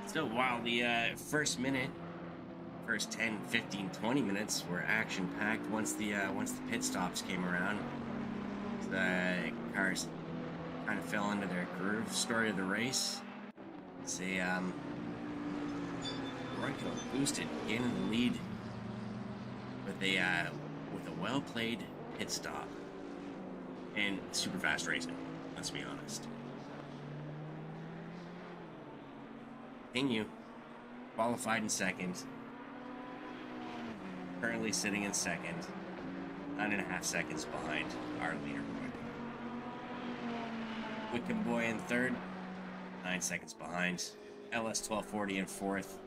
So while the first 10, 15, 20 minutes were action-packed, once the pit stops came around, the cars kind of fell into their groove. Story of the race. Say, Royko boosted, gaining the lead with a well-played pit stop and super fast racing. Let's be honest. Continue, qualified in second, currently sitting in second, 9.5 seconds behind our leader. Wickham Boy in third, 9 seconds behind. LS 1240 in fourth.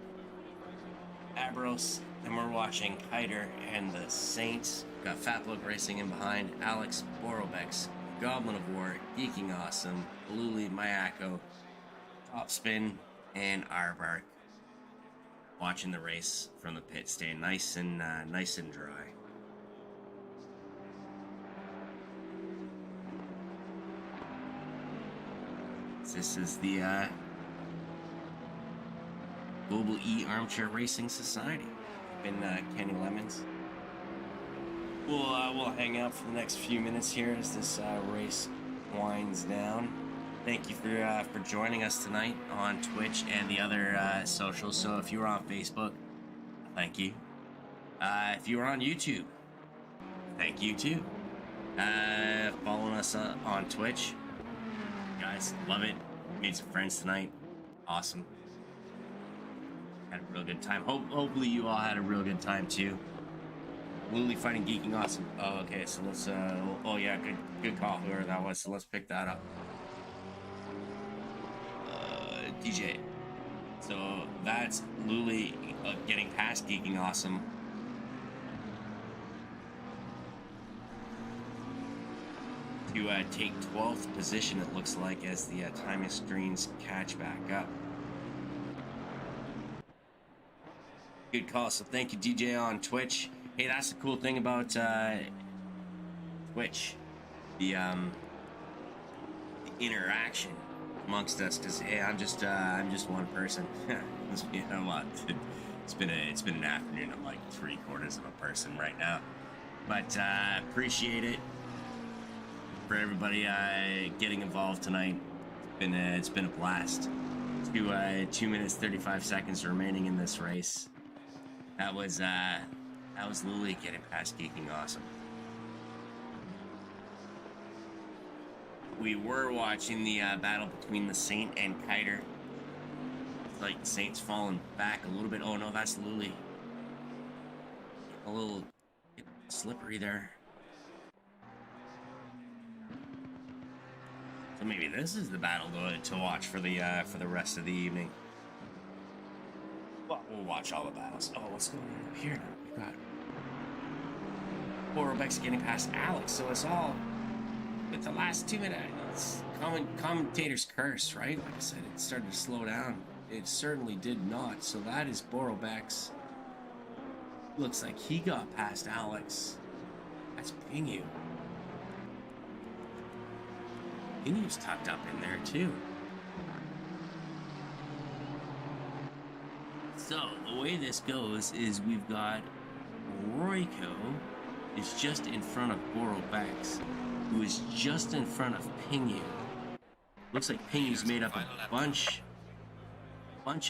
Abros, then we're watching Kiter and the Saints. Got Fatlook racing in behind. Alex Borobex, Goblin of War, Geeking Awesome, Luli Mayako, Top Spin, and Aardvark. Watching the race from the pit, staying nice and dry. This is the Global E Armchair Racing Society. Been Kenny Lemons. We'll hang out for the next few minutes here as this race winds down. Thank you for joining us tonight on Twitch and the other socials. So if you were on Facebook, thank you. If you were on YouTube, thank you too. Following us on Twitch, guys, love it. Made some friends tonight. Awesome. Had a real good time. Hopefully you all had a real good time too. Lily fighting Geeking Awesome. Oh, okay. So let's. Oh yeah, good call. Whoever that was. So let's pick that up. DJ. So that's Luli getting past Geeking Awesome. To take 12th position, it looks like, as the timing screens catch back up. Good call. So thank you, DJ, on Twitch. Hey, that's the cool thing about Twitch, the interaction amongst us. Because hey, I'm just one person. You know what? It's been an afternoon. I'm like 3/4 of a person right now, but appreciate it for everybody getting involved tonight. It's been a blast. 2 minutes 35 seconds remaining in this race. That was Luli getting past Geeking Awesome. We were watching the battle between the Saint and Kiter. It's like the Saint's falling back a little bit. Oh no, that's Luli. A little slippery there. So maybe this is the battle to watch for the rest of the evening. Well, we'll watch all the battles. Oh, what's going on up here now? We got Borobeck's getting past Alex, so it's all with the last 2 minutes. Commentator's curse, right? Like I said, it started to slow down. It certainly did not. So that is Borobeck's. Looks like he got past Alex. That's Pingu. Pingu's tucked up in there too. So the way this goes is we've got Royko is just in front of Borobeck's, who is just in front of Pingu. Looks like Pingu's made up a bunch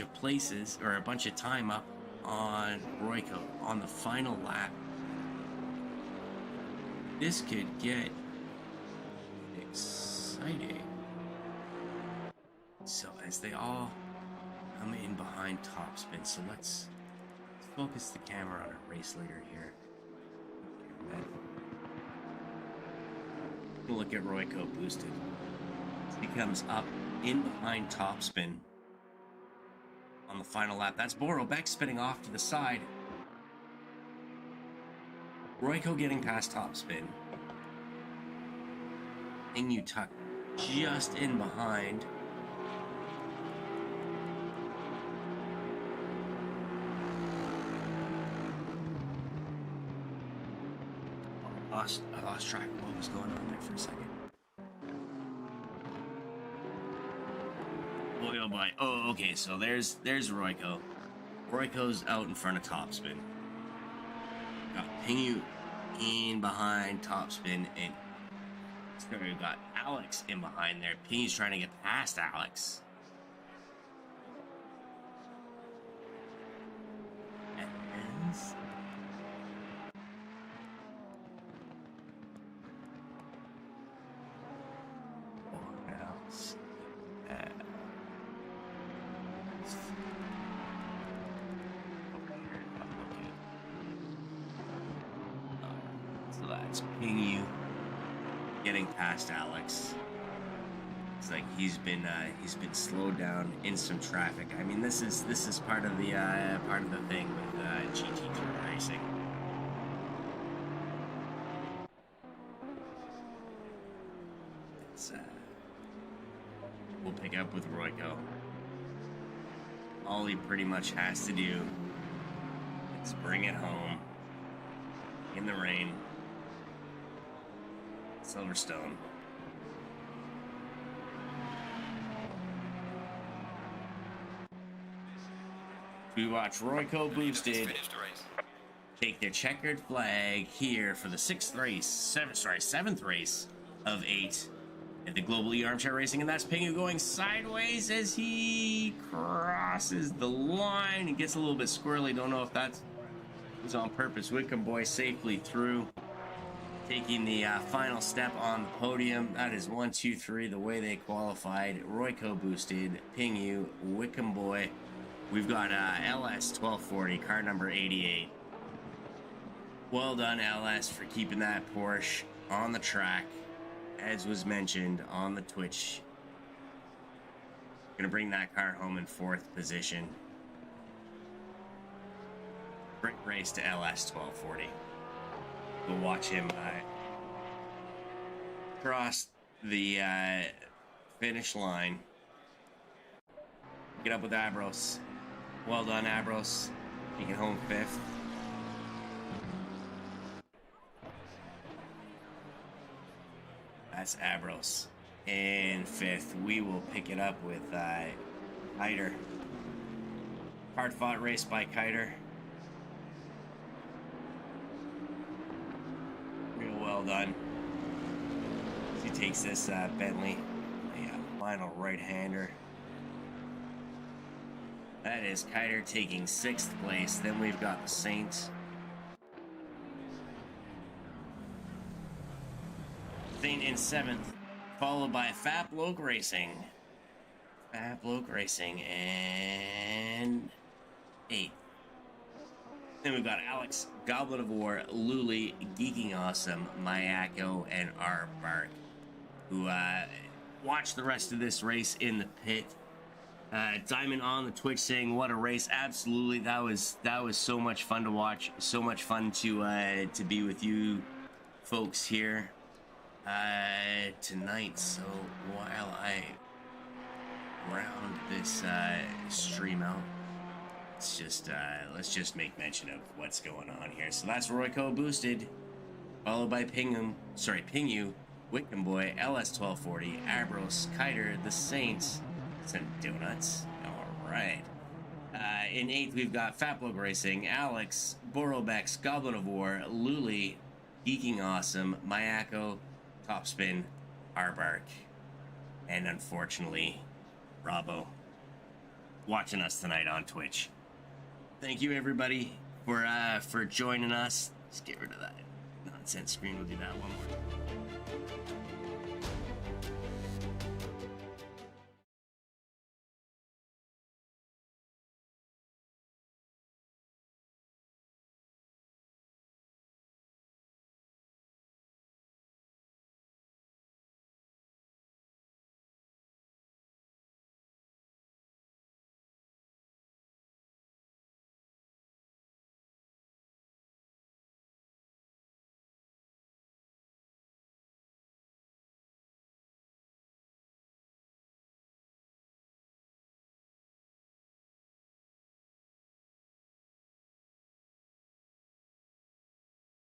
of places, or a bunch of time up on Royko on the final lap. This could get exciting. So as they all come in behind Topspin, so let's focus the camera on our race leader here. We'll look at Royko boosted. He comes up in behind Topspin on the final lap. That's Borobeck spinning off to the side. Royko getting past Topspin. Pingu tucked just in behind. I lost track of what was going on there for a second. Boy, oh boy. Oh, okay, so there's Royko. Royko's out in front of Topspin. Got Pingu in behind Topspin, and so we've got Alex in behind there. Pingu's trying to get past Alex. And so that's Pingu getting past Alex. It's like he's been slowed down in some traffic. I mean, this is part of the thing with GT2 racing. We'll pick up with Royko. All he pretty much has to do is bring it home in the rain. Silverstone. We watch Royko boosted take their checkered flag here for the seventh race of 8 at the Global E-Armchair Racing, and that's Pingu going sideways as he crosses the line. He gets a little bit squirrely. Don't know if that was on purpose. Wickham Boy safely through, taking the final step on the podium. That is 1, 2, 3, the way they qualified. Royko boosted, Pingu, Wickham Boy. We've got LS 1240, car number 88. Well done, LS, for keeping that Porsche on the track, as was mentioned on the Twitch Gonna bring that car home in 4th position. Great race to LS 1240. We'll watch him cross the finish line. Get up with Abros. Well done, Abros. Taking home 5th. That's Abros. In 5th, we will pick it up with Kiter. Hard fought race by Kiter. Real well done. He takes this Bentley, a final right-hander. That is Kiter taking 6th place. Then we've got the Saints. Saint in 7th, followed by Fap Loke Racing. Fap Loke Racing and 8th. Then we've got Alex, Goblet of War, Luli, Geeking Awesome, Mayako, and Arbark, who watched the rest of this race in the pit. Diamond on the Twitch saying, "What a race!" Absolutely, that was so much fun to watch. So much fun to be with you folks here tonight. So while I round this stream out, let's just make mention of what's going on here. So that's Royco boosted, followed by Pingu, Wickham Boy, LS 1240, Abros, Kiter, the Saints. Some donuts. All right. In 8th, we've got Fatblog Racing, Alex, Borobex, Goblin of War, Luli, Geeking Awesome, Mayako, Topspin, Arbark, and unfortunately, Robbo, watching us tonight on Twitch. Thank you, everybody, for joining us. Let's get rid of that nonsense screen. We'll do that one more.